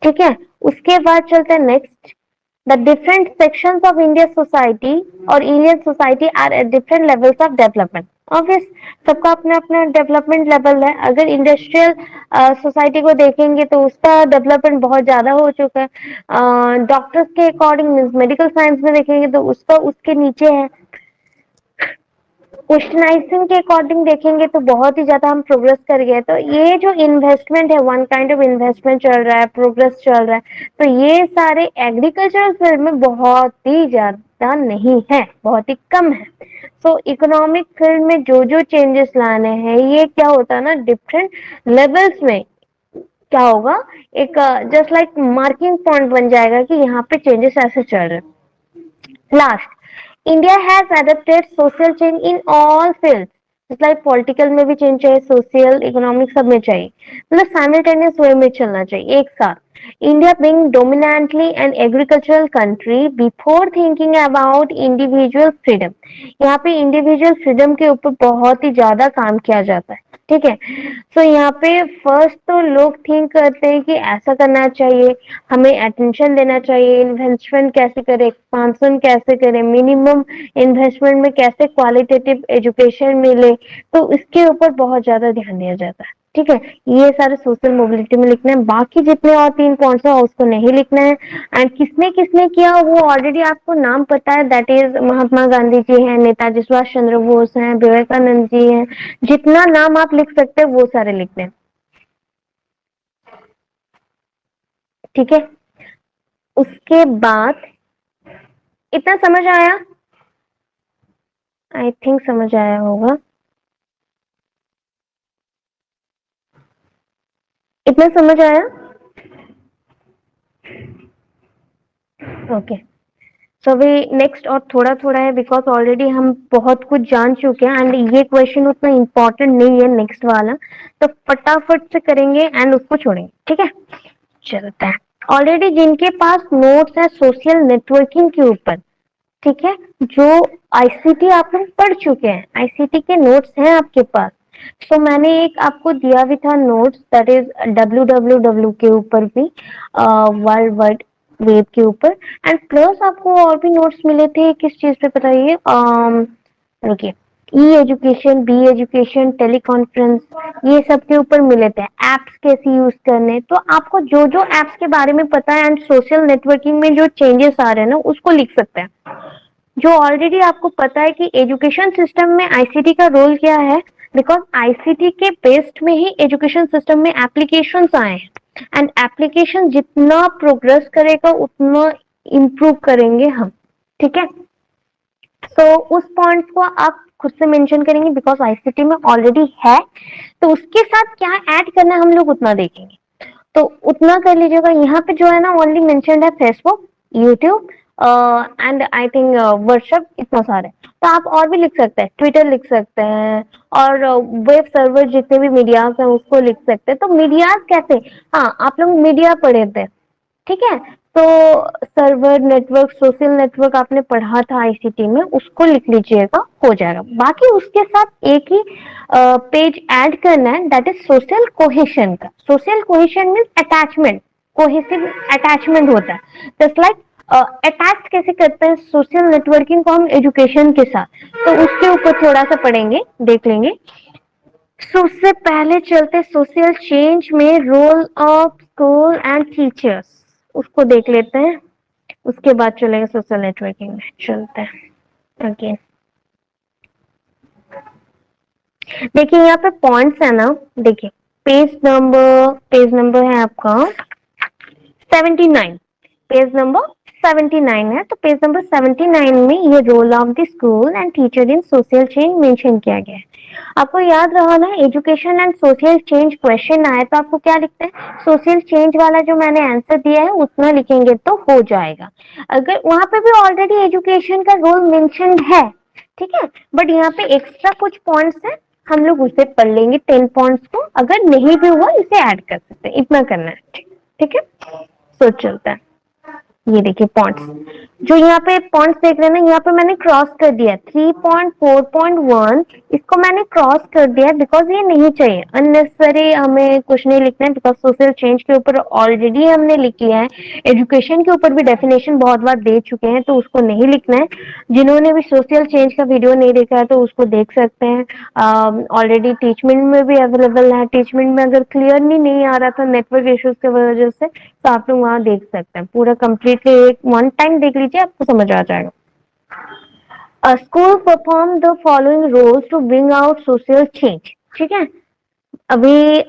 Speaker 1: ठीक है, उसके बाद चलते हैं next, the different sections of India society और Indian society are at different levels of development. Obvious सबका अपना अपना डेवलपमेंट लेवल है। अगर इंडस्ट्रियल सोसाइटी को देखेंगे तो उसका डेवलपमेंट बहुत ज्यादा हो चुका है। डॉक्टर्स के अकॉर्डिंग मेडिकल साइंस में देखेंगे तो उसका उसके नीचे है। क्वेश्चनाइजिंग के अकॉर्डिंग देखेंगे तो बहुत ही ज्यादा हम प्रोग्रेस कर गए। तो ये जो इन्वेस्टमेंट है, वन काइंड ऑफ इन्वेस्टमेंट चल रहा है, प्रोग्रेस चल रहा है, तो ये सारे एग्रीकल्चरल फील्ड में बहुत ही ज्यादा नहीं है, बहुत ही कम है। सो इकोनॉमिक फील्ड में जो जो चेंजेस लाने हैं, ये क्या होता है ना, डिफरेंट लेवल्स में क्या होगा, एक जस्ट लाइक मार्किंग पॉइंट बन जाएगा कि यहाँ पे चेंजेस ऐसे चल रहे हैं। Last, India has adapted social change in all fields, like political में भी चेंज चाहिए, सोशल इकोनॉमिक सब में चाहिए, मतलब साइमल्टेनियस वे में चलना चाहिए एक साथ। India being dominantly an agricultural country, before thinking about individual freedom, यहाँ पे इंडिविजुअल फ्रीडम के ऊपर बहुत ही ज्यादा काम किया जाता है। ठीक है। सो यहाँ पे फर्स्ट तो लोग थिंक करते हैं कि ऐसा करना चाहिए, हमें अटेंशन देना चाहिए, इन्वेस्टमेंट कैसे करें, एक्सपांसन कैसे करें, मिनिमम इन्वेस्टमेंट में कैसे क्वालिटेटिव एजुकेशन मिले, तो इसके ऊपर बहुत ज्यादा ध्यान दिया जाता है। ठीक है, ये सारे सोशल मोबिलिटी में लिखना है, बाकी जितने और 3 पॉइंट्स है उसको नहीं लिखना है। एंड किसने किसने किया वो ऑलरेडी आपको नाम पता है, दैट इज महात्मा गांधी जी हैं, नेताजी सुभाष चंद्र बोस हैं, विवेकानंद जी हैं, जितना नाम आप लिख सकते हैं वो सारे लिख दें। ठीक है, उसके बाद इतना समझ आया? आई थिंक समझ आया होगा। इतना समझ आया? ओके। सो अभी नेक्स्ट और थोड़ा थोड़ा है, बिकॉज ऑलरेडी हम बहुत कुछ जान चुके हैं एंड ये क्वेश्चन उतना इम्पोर्टेंट नहीं है नेक्स्ट वाला, तो फटाफट से करेंगे एंड उसको छोड़ेंगे। ठीक है, चलता है। ऑलरेडी जिनके पास नोट्स है सोशल नेटवर्किंग के ऊपर, ठीक है, जो आईसीटी आप लोग पढ़ चुके हैं, आईसीटी के नोट्स हैं आपके पास, तो मैंने एक आपको दिया भी था नोट्स, दैट इज www के ऊपर भी, वर्ल्ड वाइड वेब के ऊपर, एंड प्लस आपको और भी नोट्स मिले थे किस चीज पे बताइए, रुकिए, ई एजुकेशन, बी एजुकेशन, टेलीकॉन्फ्रेंस, ये सब के ऊपर मिले थे, एप्स कैसे यूज करने, तो आपको जो जो एप्स के बारे में पता है एंड सोशल नेटवर्किंग में जो चेंजेस आ रहे हैं ना उसको लिख सकते हैं। जो ऑलरेडी आपको पता है कि एजुकेशन सिस्टम में आईसीटी का रोल क्या है, बिकॉज आईसीटी के बेस्ड में ही एजुकेशन सिस्टम में एप्लीकेशंस आए हैं एंड एप्लीकेशन जितना प्रोग्रेस करेगा उतना इम्प्रूव करेंगे हम। ठीक है, तो उस पॉइंट्स को आप खुद से मेंशन करेंगे बिकॉज आईसीटी में ऑलरेडी है, तो उसके साथ क्या ऐड करना है हम लोग उतना देखेंगे, तो उतना कर लीजिएगा। यहाँ पे जो है ना ओनली मेंशन्ड है Facebook, YouTube and I think WhatsApp, इतना सारे, तो आप और भी लिख सकते हैं, ट्विटर लिख सकते हैं, और वेब सर्वर जितने भी मीडियाज हैं उसको लिख सकते हैं। तो मीडियाज कैसे, हाँ आप लोग मीडिया पढ़े थे, ठीक है, तो सर्वर नेटवर्क, सोशल नेटवर्क आपने पढ़ा था आईसीटी में, उसको लिख लीजिएगा, हो जाएगा। बाकी उसके साथ एक ही पेज ऐड करना है, दैट इज सोशल कोहेशन का। Social cohesion means attachment, cohesive attachment होता है, जस्ट लाइक अटैच कैसे करते हैं सोशल नेटवर्किंग को हम एजुकेशन के साथ, तो उसके ऊपर थोड़ा सा पढ़ेंगे, देख लेंगे। सबसे पहले चलते सोशल चेंज में role of school and teachers, उसको देख लेते हैं, उसके बाद चलेंगे सोशल नेटवर्किंग में, चलते हैं। ओके, देखिए यहाँ पे पॉइंट्स है ना, देखिए पेज नंबर है आपका 79, पेज नंबर 79 है, तो पेज नंबर 79 में ये role of the school and teacher in social change mention किया गया है। आपको याद रहा ना, education and social change question आए तो आपको क्या लिखते हैं, सोशल चेंज वाला जो मैंने आंसर दिया है उतना लिखेंगे तो हो जाएगा। अगर वहां पे भी ऑलरेडी एजुकेशन का रोल मेंशन्ड है, ठीक है, बट यहाँ पे एक्स्ट्रा कुछ पॉइंट्स है, हम लोग उसे पढ़ लेंगे 10 पॉइंट्स को, अगर नहीं भी हुआ इसे ऐड कर सकते हैं, इतना करना है। ठीक है, सोच चलता है। ये देखिए पॉइंट्स, जो यहाँ पे पॉइंट्स देख रहे हैं ना, यहाँ पे मैंने क्रॉस कर दिया 3.4.1, इसको मैंने क्रॉस कर दिया बिकॉज ये नहीं चाहिए, अननेसेसरी हमें कुछ नहीं लिखना है, बिकॉज सोशल चेंज के ऊपर ऑलरेडी हमने लिख लिया है, एजुकेशन के ऊपर भी डेफिनेशन बहुत बार दे चुके हैं, तो उसको नहीं लिखना है। जिन्होंने भी सोशल चेंज का वीडियो नहीं देखा है तो उसको देख सकते हैं, ऑलरेडी टीचमेंट में भी अवेलेबल है, टीचमेंट में अगर क्लियरली नहीं आ रहा था नेटवर्क इश्यूज की वजह से, तो आप लोग वहां देख सकते हैं, पूरा कम्प्लीटली एक वन टाइम देख लीजिए, आपको समझ आ जाएगा। School perform the following roles to bring out social change. ठीक है, अभी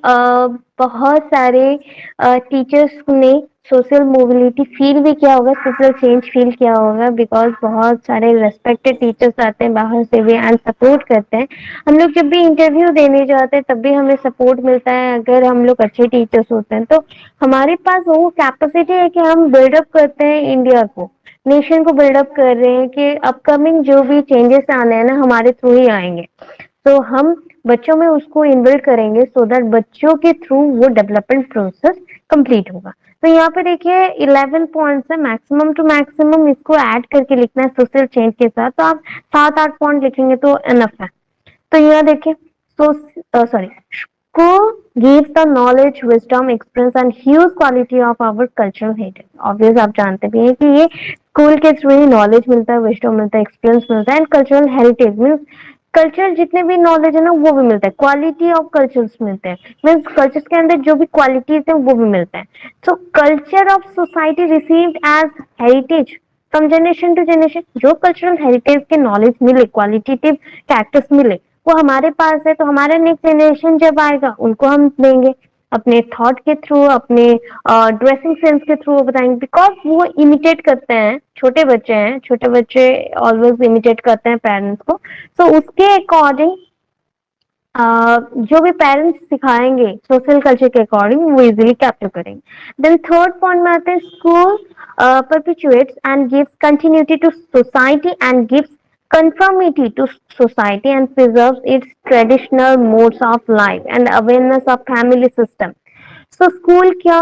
Speaker 1: बहुत सारे टीचर्स ने सोशल मोबिलिटी फील भी किया होगा, सोशल चेंज फील किया होगा, बिकॉज बहुत सारे रेस्पेक्टेड टीचर्स आते हैं बाहर से भी एंड सपोर्ट करते हैं। हम लोग जब भी इंटरव्यू देने जाते हैं तब भी हमें सपोर्ट मिलता है, अगर हम लोग अच्छे टीचर्स होते हैं तो हमारे पास वो कैपेसिटी है कि हम बिल्डअप करते हैं इंडिया को, नेशन को बिल्डअप कर रहे हैं, कि अपकमिंग जो भी चेंजेस आने हैं ना हमारे थ्रू ही आएंगे, तो हम बच्चों में उसको इन्बिल्ड करेंगे सो दैट बच्चों के थ्रू वो डेवलपमेंट प्रोसेस कंप्लीट होगा। तो यहाँ पे देखिए 11 पॉइंट्स है, मैक्सिमम टू मैक्सिमम इसको ऐड करके लिखना है सोशल चेंज के साथ, तो आप 7-8 पॉइंट लिखेंगे तो एनफ है। तो यहाँ देखिए So, sorry. School gives the knowledge, wisdom, experience and huge quality of our cultural heritage. Obvious आप जानते भी हैं कि ये स्कूल के थ्रू ही नॉलेज मिलता है, विजडम मिलता है, एक्सपीरियंस मिलता है and cultural heritage means culture जितने भी नॉलेज है ना वो भी मिलता है, क्वालिटी ऑफ कल्चर्स मिलते हैं मीन्स कल्चर्स के अंदर जो भी क्वालिटीज है वो भी मिलता है. So culture of society received as heritage from generation to generation. जो कल्चरल हेरिटेज के नॉलेज मिले, क्वालिटेटिव कैरेक्टर्स मिले, वो हमारे पास है तो हमारा नेक्स्ट जनरेशन जब आएगा उनको हम देंगे अपने थॉट के थ्रू, अपने ड्रेसिंग सेंस के थ्रू बताएंगे. बिकॉज वो इमिटेट करते हैं, छोटे बच्चे ऑलवेज इमिटेट करते हैं पेरेंट्स को. सो उसके अकॉर्डिंग जो भी पेरेंट्स सिखाएंगे सोशल कल्चर के अकॉर्डिंग वो इजिली कैप्चर करेंगे. देन थर्ड पॉइंट में आते हैं school perpetuates and gives continuity to society and gives conformity to society and preserves its traditional modes of life and awareness of family system. So school क्या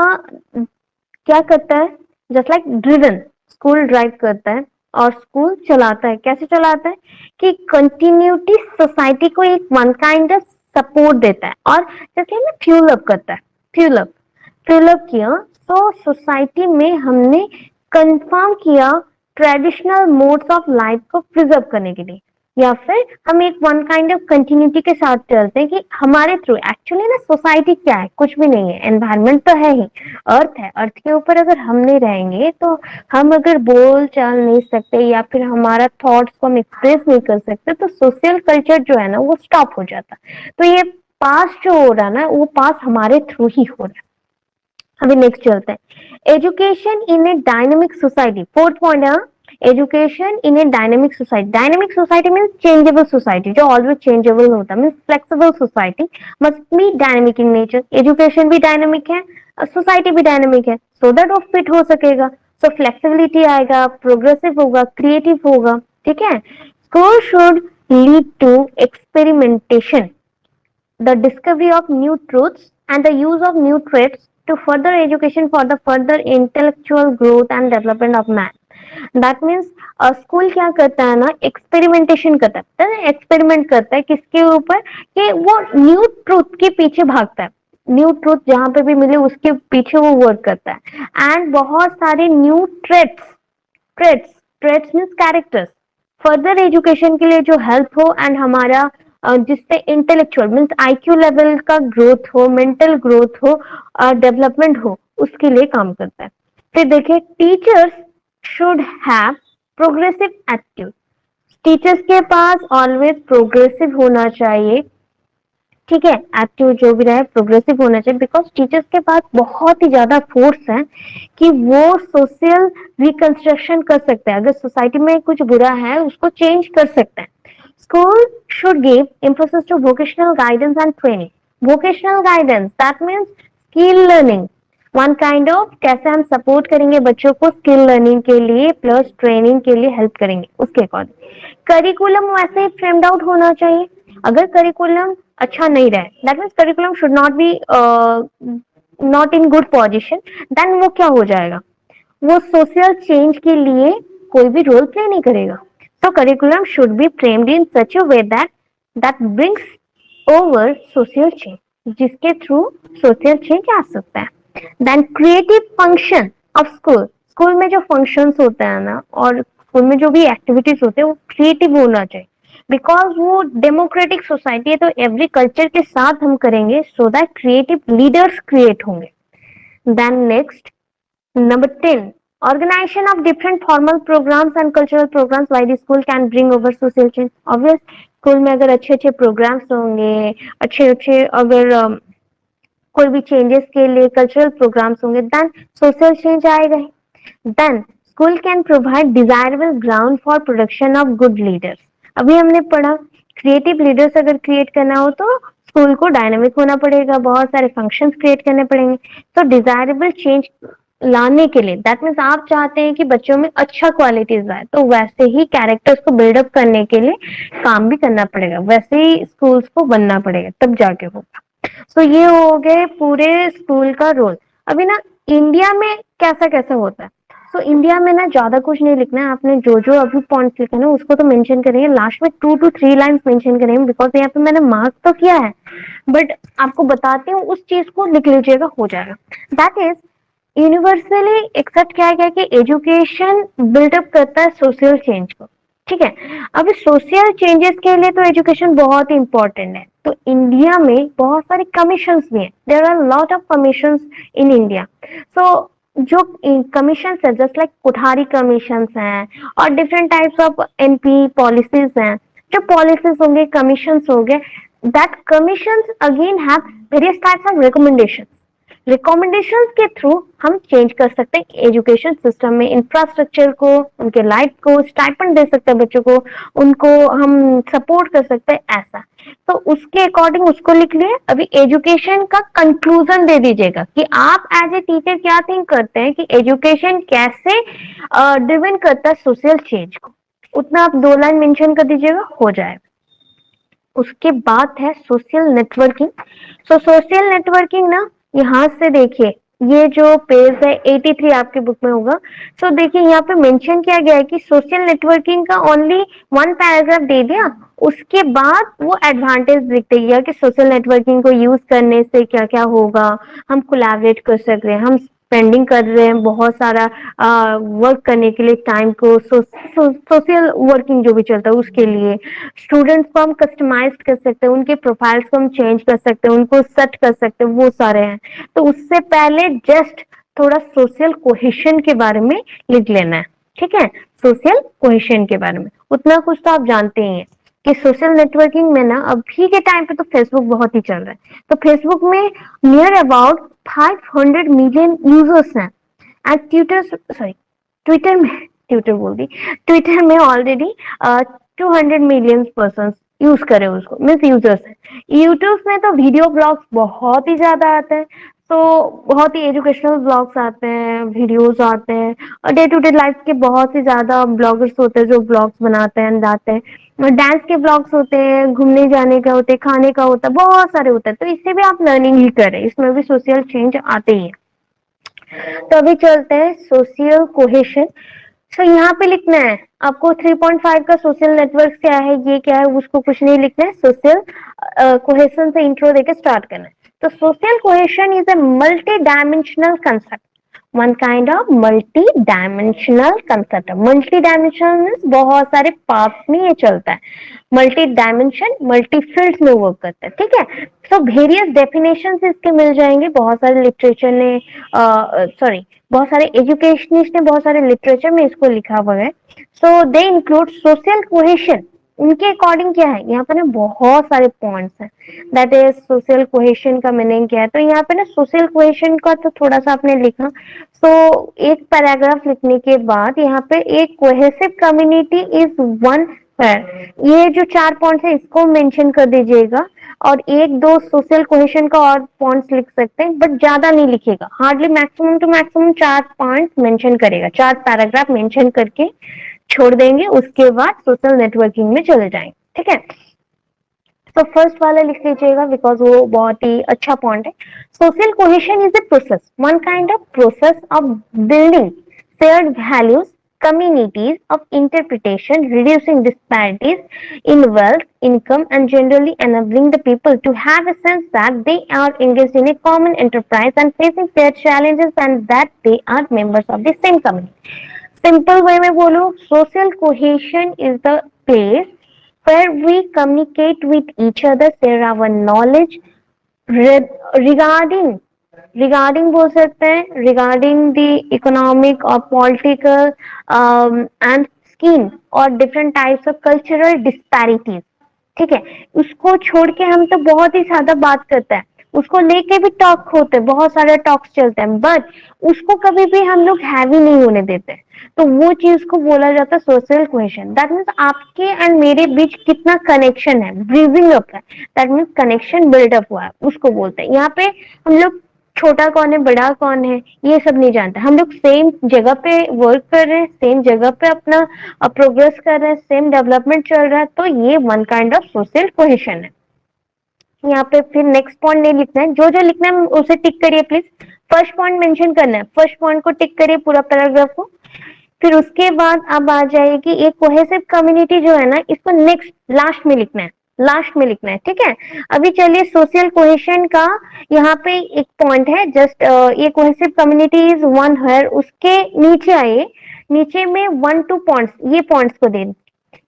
Speaker 1: क्या करता है? Just like driven, school drive करता है और school चलाता है. कैसे चलाता है कि कंटिन्यूटी सोसाइटी को एक वन काइंड ऑफ सपोर्ट देता है और जैसे ना फ्यूल अप करता है. फ्यूल अप किया तो सोसाइटी में हमने कंफर्म किया ट्रेडिशनल मोड्स ऑफ लाइफ को प्रिजर्व करने के लिए, या फिर हम एक वन काइंड ऑफ कंटिन्यूटी के साथ चलते हैं कि हमारे थ्रू एक्चुअली ना सोसाइटी क्या है, कुछ भी नहीं है, एनवायरमेंट तो है ही, अर्थ है, अर्थ के ऊपर अगर हम नहीं रहेंगे तो हम अगर बोल चाल नहीं सकते या फिर हमारा थॉट्स को हम एक्सप्रेस नहीं कर सकते तो सोशल कल्चर जो है ना वो स्टॉप हो जाता. तो ये पास जो हो रहा है ना वो पास हमारे थ्रू ही हो रहा है. अभी नेक्स्ट चलते हैं, education in a dynamic society. Fourth point है education in a dynamic society. Dynamic society means changeable society, जो ऑलवेज चेंजेबल होता है, means flexible society must be dynamic in nature. Education भी डायनेमिक है, सोसाइटी भी dynamic है, so that वो fit हो सकेगा. सो फ्लेक्सिबिलिटी आएगा, प्रोग्रेसिव होगा, क्रिएटिव होगा. ठीक है. School should lead to experimentation, the discovery of new truths and the use of new traits to further education for the further intellectual growth and development of man. That means school क्या करता है ना, experimentation करता है. Experiment करता है किसके ऊपर कि वो न्यू ट्रूथ के पीछे भागता है, न्यू ट्रूथ जहां पे भी मिले उसके पीछे वो वर्क करता है एंड बहुत सारे new traits traits means characters further education के लिए जो हेल्प हो एंड हमारा जिससे इंटेलेक्चुअल मीन्स आईक्यू लेवल का ग्रोथ हो, मेंटल ग्रोथ हो, डेवलपमेंट हो, उसके लिए काम करता है. फिर देखिए teachers should have progressive attitude. Teachers के पास ऑलवेज प्रोग्रेसिव होना चाहिए. ठीक है, एटीट्यूड जो भी रहे प्रोग्रेसिव होना चाहिए बिकॉज टीचर्स के पास बहुत ही ज्यादा फोर्स है कि वो सोशल रिकंस्ट्रक्शन कर सकते हैं. अगर सोसाइटी में कुछ बुरा है उसको चेंज कर सकते हैं. School should give emphasis to vocational guidance and training. Vocational guidance, that means skill learning. One kind of कैसे हम सपोर्ट करेंगे बच्चों को स्किल लर्निंग के लिए प्लस ट्रेनिंग के लिए हेल्प करेंगे उसके अकॉर्डिंग. करिकुलम वैसे ही फ्रेम्ड आउट होना चाहिए. अगर करिकुलम अच्छा नहीं रहे that means curriculum should not be not in good position, then वो क्या हो जाएगा, वो सोशल चेंज के लिए कोई भी रोल प्ले नहीं करेगा. So curriculum should be framed in such a way that brings over social change, जिसके थ्रू social change आ सकता है. Then creative function of school. School में जो functions होते हैं ना और स्कूल में जो भी activities होते हैं वो creative होना चाहिए बिकॉज वो डेमोक्रेटिक सोसाइटी है तो एवरी कल्चर के साथ हम करेंगे so that creative leaders create होंगे. Then next Number 10, organization of different formal programs and cultural programs by the school can bring over social change. Obvious, school में अगर अच्छे अच्छे प्रोग्राम्स होंगे, अच्छे अच्छे अगर कोई भी चेंजेस के लिए कल्चरल प्रोग्राम्स होंगे देन सोशल चेंज आएगा ही. Then school can provide desirable ground for production of good leaders. अभी हमने पढ़ा क्रिएटिव लीडर्स अगर क्रिएट करना हो तो स्कूल को डायनामिक होना पड़ेगा, बहुत सारे फंक्शंस क्रिएट करने पड़ेंगे. तो डिजायरेबल चेंज लाने के लिए दैट मीन्स आप चाहते हैं कि बच्चों में अच्छा क्वालिटीज आए तो वैसे ही कैरेक्टर्स को बिल्डअप करने के लिए काम भी करना पड़ेगा, वैसे ही स्कूल्स को बनना पड़ेगा तब जाके होगा. तो ये हो गए पूरे स्कूल का रोल. अभी ना इंडिया में कैसा कैसा होता है. सो इंडिया में ना ज्यादा कुछ नहीं लिखना है, आपने जो जो अभी पॉइंट्स लिखे ना उसको तो मेंशन करेंगे, लास्ट में 2 to 3 लाइन्स मेंशन करेंगे, बिकॉज यहाँ पे मैंने मार्क तो किया है, बट आपको बताती हूँ, उस चीज को लिख लीजिएगा, हो जाएगा। दैट इज यूनिवर्सली एक्सेप्ट किया गया कि एजुकेशन बिल्डअप करता है सोशल चेंज को। ठीक है, अब सोशल चेंजेस के लिए तो एजुकेशन बहुत ही इंपॉर्टेंट है। तो इंडिया में बहुत सारे कमीशंस भी हैं, there are lot of commissions in India. So जो कमीशन है जस्ट लाइक कोठारी कमीशन हैं और different types of NP policies हैं, जो पॉलिसीज होंगे कमीशन हो गए, that commission again have various types of recommendation. Recommendations के थ्रू हम चेंज कर सकते हैं एजुकेशन सिस्टम में इंफ्रास्ट्रक्चर को, उनके लाइफ को, स्टाइपेंड दे सकते हैं बच्चों को, उनको हम सपोर्ट कर सकते हैं, ऐसा। तो उसके अकॉर्डिंग उसको लिख लिए। अभी एजुकेशन का कंक्लूजन दे दीजिएगा कि आप एज ए टीचर क्या थिंक करते हैं कि एजुकेशन कैसे ड्रिवन करता है सोशल चेंज को, उतना आप 2 लाइन मेंशन कर दीजिएगा, हो जाए। उसके बाद है सोशल नेटवर्किंग। सो सोशल नेटवर्किंग ना, यहाँ से देखिए, ये जो पेज है 83 आपके बुक में होगा। सो देखिए यहाँ पे मेंशन किया गया है कि सोशल नेटवर्किंग का ओनली 1 पैराग्राफ दे दिया, उसके बाद वो एडवांटेज दिख दिया कि सोशल नेटवर्किंग को यूज करने से क्या क्या होगा, हम कोलैबोरेट कर सक रहे हैं, हम स्पेंडिंग कर रहे हैं बहुत सारा वर्क करने के लिए टाइम को, सोशल वर्किंग जो भी चलता है उसके लिए स्टूडेंट्स को हम कस्टमाइज कर सकते हैं, उनके प्रोफाइल्स को हम चेंज कर सकते हैं, उनको सेट कर सकते हैं, वो सारे हैं। तो उससे पहले जस्ट थोड़ा सोशल कोहेशन के बारे में लिख लेना है। ठीक है, सोशल कोहेशन के बारे में उतना कुछ तो आप जानते ही हैं कि सोशल नेटवर्किंग में ना अभी के टाइम पे तो फेसबुक बहुत ही चल रहा है। तो फेसबुक में नियर अबाउट 500 मिलियन यूजर्स हैं एंड ट्विटर, सॉरी ट्विटर में, ट्विटर बोल दी, ट्विटर में ऑलरेडी 200 मिलियन पर्सन यूज करे उसको, मीन्स यूजर्स है। यूट्यूब में तो वीडियो ब्लॉग्स बहुत ही ज्यादा आते हैं, तो बहुत ही एजुकेशनल ब्लॉग्स आते हैं, वीडियोस आते हैं, और डे टू डे लाइफ के बहुत ही ज्यादा ब्लॉगर्स होते हैं जो ब्लॉग्स बनाते हैं, डालते हैं, डांस के ब्लॉग्स होते हैं, घूमने जाने का होते हैं, खाने का होता है, बहुत सारे होते हैं। तो इससे भी आप लर्निंग ही करें, इसमें भी सोशल चेंज आते ही है। तो अभी चलते हैं सोशल कोहेशन। तो यहाँ पे लिखना है आपको 3.5 का सोशल नेटवर्क क्या है, ये क्या है, उसको कुछ नहीं लिखना है, सोशल कोहेशन से इंट्रो देके स्टार्ट करना है। तो social cohesion is a multi dimensional concept, one kind of multi dimensional concept. Multi dimensional means बहुत सारे पार्ट्स में ये चलता है, मल्टी डायमेंशन मल्टी फील्ड्स में वर्क करता है। ठीक है, तो वेरियस डेफिनेशन इसके मिल जाएंगे, बहुत सारे लिटरेचर ने, सॉरी बहुत सारे एजुकेशनिस्ट ने बहुत सारे लिटरेचर में इसको लिखा हुआ है। सो दे इंक्लूड सोशल कोहेशन, उनके अकॉर्डिंग क्या है, यहाँ पे ना बहुत सारे पॉइंट्स हैं, दैट इज सोशल कोहेशन का मीनिंग क्या है। तो यहाँ पे ना सोशल कोहेशन का तो थोड़ा सा आपने लिखा, तो एक पैराग्राफ लिखने के बाद यहाँ पे एक कोहेसिव कम्युनिटी इज वन है, ये जो 4 पॉइंट्स है इसको मेंशन कर दीजिएगा, और 1-2 सोशल कोहेशन का और पॉइंट्स लिख सकते हैं, बट ज्यादा नहीं लिखेगा, hardly maximum to maximum 4 points mention करेगा, 4 पैराग्राफ मेंशन करके छोड़ देंगे, उसके बाद सोशल नेटवर्किंग में चले जाएंगे। ठीक है, तो फर्स्ट वाला लिख लीजिएगा बिकॉज वो बहुत ही अच्छा पॉइंट है। Social cohesion is a process, one kind of process of building shared values, communities of interpretation, reducing disparities in wealth, income, and generally enabling the people to have a sense that they are engaged in a common enterprise and facing fair challenges and that they are members of the same community. Simple way में बोलो, social cohesion is the place where we communicate with each other, share our knowledge regarding regarding बोल सकते हैं, regarding the economic और political and scheme और different types of cultural disparities. ठीक है, उसको छोड़ के हम तो बहुत ही ज्यादा बात करते हैं, उसको लेके भी टॉक होते हैं, बहुत सारे टॉक्स चलते हैं, बट उसको कभी भी हम लोग हैवी नहीं होने देते। तो वो चीज को बोला जाता है सोशल कोहेशन। दैट मीन्स आपके एंड मेरे बीच कितना कनेक्शन है, ब्रीजिंग अप है, दैट मीन्स कनेक्शन बिल्डअप हुआ है, उसको बोलते हैं। यहाँ पे हम लोग छोटा कौन है बड़ा कौन है ये सब नहीं जानते, हम लोग सेम जगह पे वर्क कर रहे हैं, सेम जगह पे अपना प्रोग्रेस कर रहे हैं, सेम डेवलपमेंट चल रहा है, तो ये one kind of social cohesion है। यहाँ पे फिर नेक्स्ट पॉइंट नहीं लिखना है, जो जो लिखना है उसे टिक करिए प्लीज। फर्स्ट पॉइंट मेंशन करना है, फर्स्ट पॉइंट को टिक करिए पूरा पैराग्राफ को। फिर उसके बाद अब आ जाएगी एक कोहेसिव कम्युनिटी जो है ना, इसको नेक्स्ट लास्ट में लिखना है, लास्ट में लिखना है, ठीक है। अभी चलिए सोशल कोहेशन का यहाँ पे एक पॉइंट है, जस्ट ये cohesive community is one where, उसके नीचे आइए, नीचे में 1-2 पॉइंट्स, ये पॉइंट्स को दे,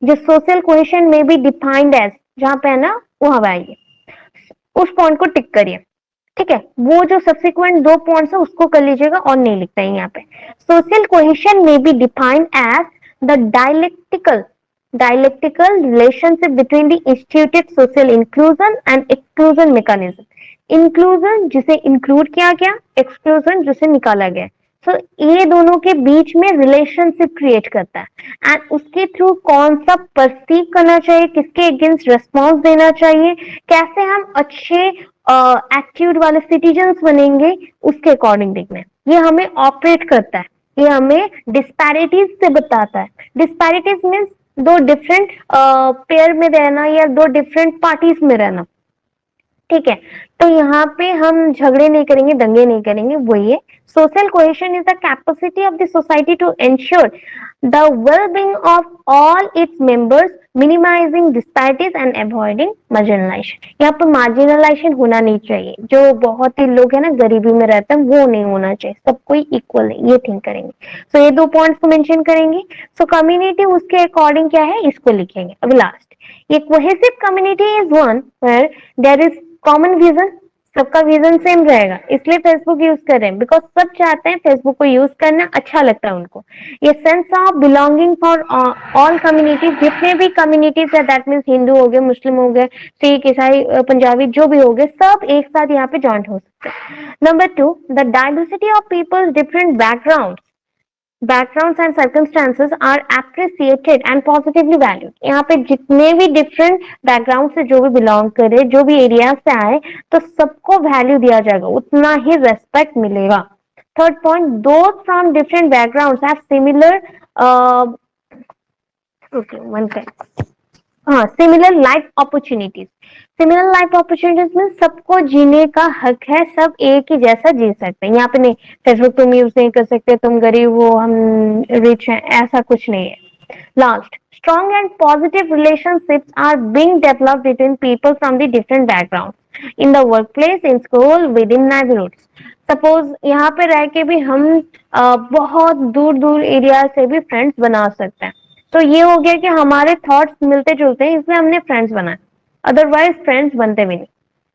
Speaker 1: जो social cohesion may be defined as, जहां पे है ना वहां पे आइए, उस पॉइंट को टिक करिए, ठीक है। वो जो सब्सिक्वेंट 2 पॉइंट्स है उसको कर लीजिएगा और नहीं लिखता है यहाँ पे। Social cohesion may be defined as the dialectical relationship between the instituted social inclusion and exclusion mechanism। Inclusion जिसे इंक्लूड किया गया, एक्सक्लूजन जिसे निकाला गया, तो ये दोनों के बीच में रिलेशनशिप क्रिएट करता है। एंड उसके थ्रू कौन सा परसीव करना चाहिए, किसके अगेंस्ट रिस्पॉन्स देना चाहिए, कैसे हम अच्छे एटीट्यूड वाले सिटीजन्स बनेंगे, उसके अकॉर्डिंग देखना है। ये हमें ऑपरेट करता है, ये हमें डिस्पैरिटीज से बताता है। डिस्पैरिटीज मीन्स दो डिफरेंट पेयर में रहना या दो डिफरेंट पार्टीज में रहना, ठीक है। तो यहाँ पे हम झगड़े नहीं करेंगे, दंगे नहीं करेंगे, वही है। Social cohesion is the capacity of the society to ensure the well-being of all its members, minimising disparities and avoiding marginalisation. यहाँ पर मार्जिनलाइजेशन होना नहीं चाहिए, जो बहुत ही लोग है ना गरीबी में रहते हैं वो नहीं होना चाहिए, सब कोई इक्वल है, ये थिंक करेंगे। सो ये 2 पॉइंट्स को मेंशन करेंगे। सो कम्युनिटी उसके अकॉर्डिंग क्या है इसको लिखेंगे। अब लास्ट, ये cohesive community is one where there is common vision, सबका विजन सेम रहेगा, इसलिए फेसबुक यूज कर रहे हैं, बिकॉज सब चाहते हैं फेसबुक को यूज करना, अच्छा लगता है उनको। ये sense of belonging for all communities, जितने भी कम्युनिटीज है, दैट मीन्स हिंदू हो गए, मुस्लिम हो गए, सिख, ईसाई, पंजाबी, जो भी हो गए, सब एक साथ यहाँ पे ज्वाइंट हो सकते हैं। Number 2, the diversity of peoples different backgrounds and circumstances are appreciated and positively valued। यहाँ पे जितने भी डिफरेंट बैकग्राउंड से जो भी बिलोंग करे, जो भी एरिया से आए, तो सबको वैल्यू दिया जाएगा, उतना ही रेस्पेक्ट मिलेगा। Third point, those from different background have similar okay one second, हाँ, similar life opportunities. Similar life opportunities में सबको जीने का हक है, सब एक ही जैसा जी सकते हैं। यहाँ पे नहीं फेसबुक तुम यूज नहीं कर सकते, तुम गरीब हो हम रिच हैं, ऐसा कुछ नहीं है। Last, strong and positive relationships are being developed between people from the different backgrounds in the workplace, in school, within neighborhoods। Suppose यहाँ पे रह के भी हम बहुत दूर दूर एरिया से भी फ्रेंड्स बना सकते हैं, तो ये हो गया कि हमारे थॉट्स मिलते जुलते हैं, इसलिए हमने फ्रेंड्स बनाए, अदरवाइज फ्रेंड्स बनते भी नहीं,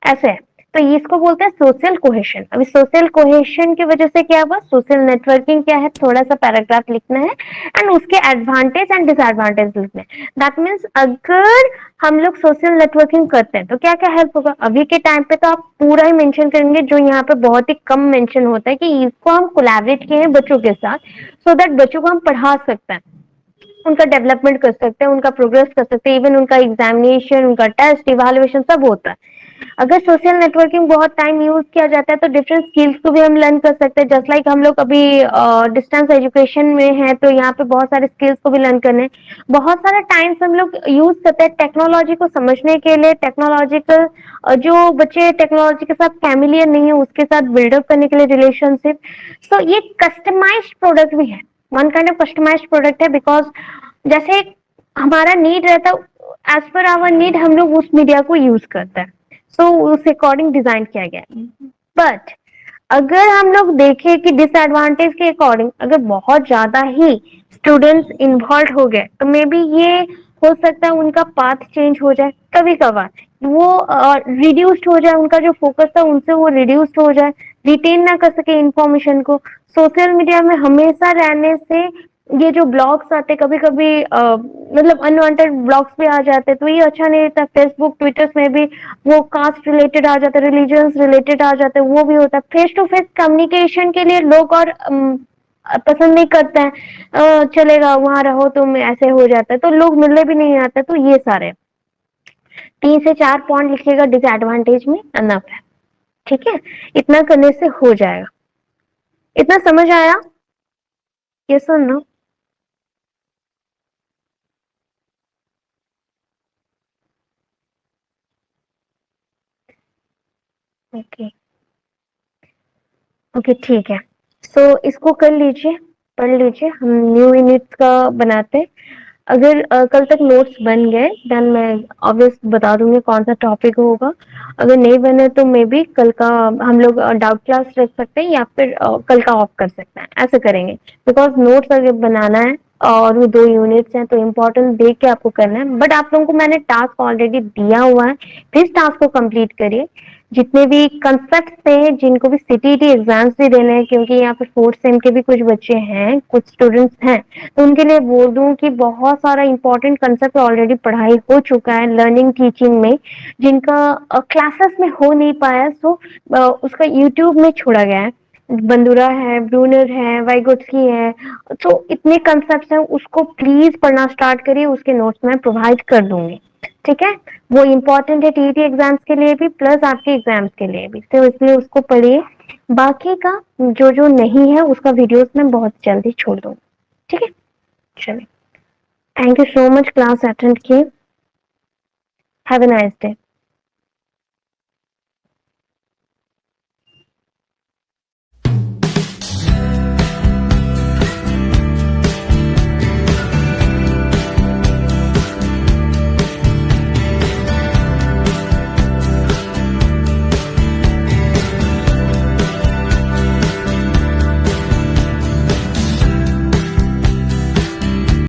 Speaker 1: ऐसे है। तो इसको बोलते हैं सोशल कोहेशन। अभी सोशल कोहेशन की वजह से क्या हुआ, सोशल नेटवर्किंग क्या है, थोड़ा सा पैराग्राफ लिखना है एंड उसके एडवांटेज एंड डिसएडवांटेज लिखना है। दैट मीन्स अगर हम लोग सोशल नेटवर्किंग करते हैं तो क्या क्या हेल्प होगा। अभी के टाइम पे तो आप पूरा ही मेंशन करेंगे, जो यहाँ पे बहुत ही कम मेंशन होता है कि इसको हम कोलैबोरेट किए हैं बच्चों के साथ, सो दैट बच्चों को हम पढ़ा सकते हैं, उनका डेवलपमेंट कर सकते हैं, उनका प्रोग्रेस कर सकते हैं, इवन उनका एग्जामिनेशन, उनका टेस्ट, इवैल्यूएशन सब होता है। अगर सोशल नेटवर्किंग बहुत टाइम यूज किया जाता है तो डिफरेंट स्किल्स को भी हम लर्न कर सकते हैं। जस्ट लाइक हम लोग अभी डिस्टेंस एजुकेशन में है, तो यहाँ पे बहुत सारे स्किल्स को भी लर्न करने, बहुत सारा टाइम हम लोग यूज करते हैं टेक्नोलॉजी को समझने के लिए, टेक्नोलॉजिकल जो बच्चे टेक्नोलॉजी के साथ फैमिलियर नहीं है उसके साथ बिल्डअप करने के लिए रिलेशनशिप। तो ये कस्टमाइज्ड प्रोडक्ट भी है, one kind of customised product है, बिकॉज जैसे हमारा नीड रहता है, एज पर आवर नीड हम लोग उस मीडिया को यूज करते हैं, सो उस अकॉर्डिंग डिजाइन किया गया है। बट अगर हम लोग देखें कि डिसएडवांटेज के अकॉर्डिंग अगर बहुत ज्यादा ही स्टूडेंट्स इन्वॉल्व हो गए तो मे बी ये हो सकता है उनका पाथ चेंज हो जाए, कभी कभार वो रिड्यूस्ड हो जाए, उनका जो फोकस था उनसे वो रिड्यूस्ड हो जाए, रिटेन ना कर सके इंफॉर्मेशन को। सोशल मीडिया में हमेशा रहने से ये जो ब्लॉग्स आते कभी कभी मतलब अनवांटेड ब्लॉग्स भी आ जाते, तो ये अच्छा नहीं रहता। फेसबुक ट्विटर में भी वो कास्ट रिलेटेड आ जाता है, रिलीजन रिलेटेड आ जाते हैं, वो भी होता है। फेस टू फेस कम्युनिकेशन के लिए लोग और पसंद नहीं करते हैं, चलेगा वहां रहो तुम, ऐसे हो जाता है, तो लोग मिलने भी नहीं आते। तो ये सारे 3 से 4 पॉइंट लिखिएगा डिसएडवांटेज में, अनफ है, ठीक है। इतना करने से हो जाएगा। इतना समझ आया, ये सुन। ओके, ओके ठीक है। सो इसको कर लीजिए, पढ़ लीजिए, हम न्यू यूनिट का बनाते हैं। अगर कल तक नोट्स बन गए देन मैं ऑब्वियस बता दूंगी कौन सा टॉपिक होगा। अगर नहीं बने तो मे बी कल का हम लोग डाउट क्लास रख सकते हैं या फिर कल का ऑफ कर सकते हैं, ऐसे करेंगे। बिकॉज नोट्स अगर बनाना है और वो 2 यूनिट्स हैं तो इम्पोर्टेंट देख के आपको करना है। बट आप लोगों को मैंने टास्क ऑलरेडी दिया हुआ है, प्लीज टास्क को कंप्लीट करिए। जितने भी कंसेप्ट थे, जिनको भी सीटीटी एग्जाम्स भी देने हैं, क्योंकि यहाँ पे 4th सेम के भी कुछ बच्चे हैं, कुछ स्टूडेंट्स हैं, तो उनके लिए बोल दूं कि बहुत सारा इंपॉर्टेंट कंसेप्ट ऑलरेडी पढ़ाई हो चुका है लर्निंग टीचिंग में, जिनका क्लासेस में हो नहीं पाया, सो उसका यूट्यूब में छोड़ा गया है। बंदूरा है, ब्रूनर है, वाइगोट्स्की है, तो इतने कंसेप्ट हैं, उसको प्लीज पढ़ना स्टार्ट करिए, उसके नोट्स मैं प्रोवाइड कर दूंगी। ठीक है, वो इम्पोर्टेंट है टीईटी एग्जाम्स के लिए भी प्लस आपके एग्जाम्स के लिए भी, तो इसलिए उसको पढ़िए। बाकी का जो जो नहीं है उसका वीडियोस मैं बहुत जल्दी छोड़ दूंगी। ठीक है, चलिए, thank you so much class attend किए। Have a nice day.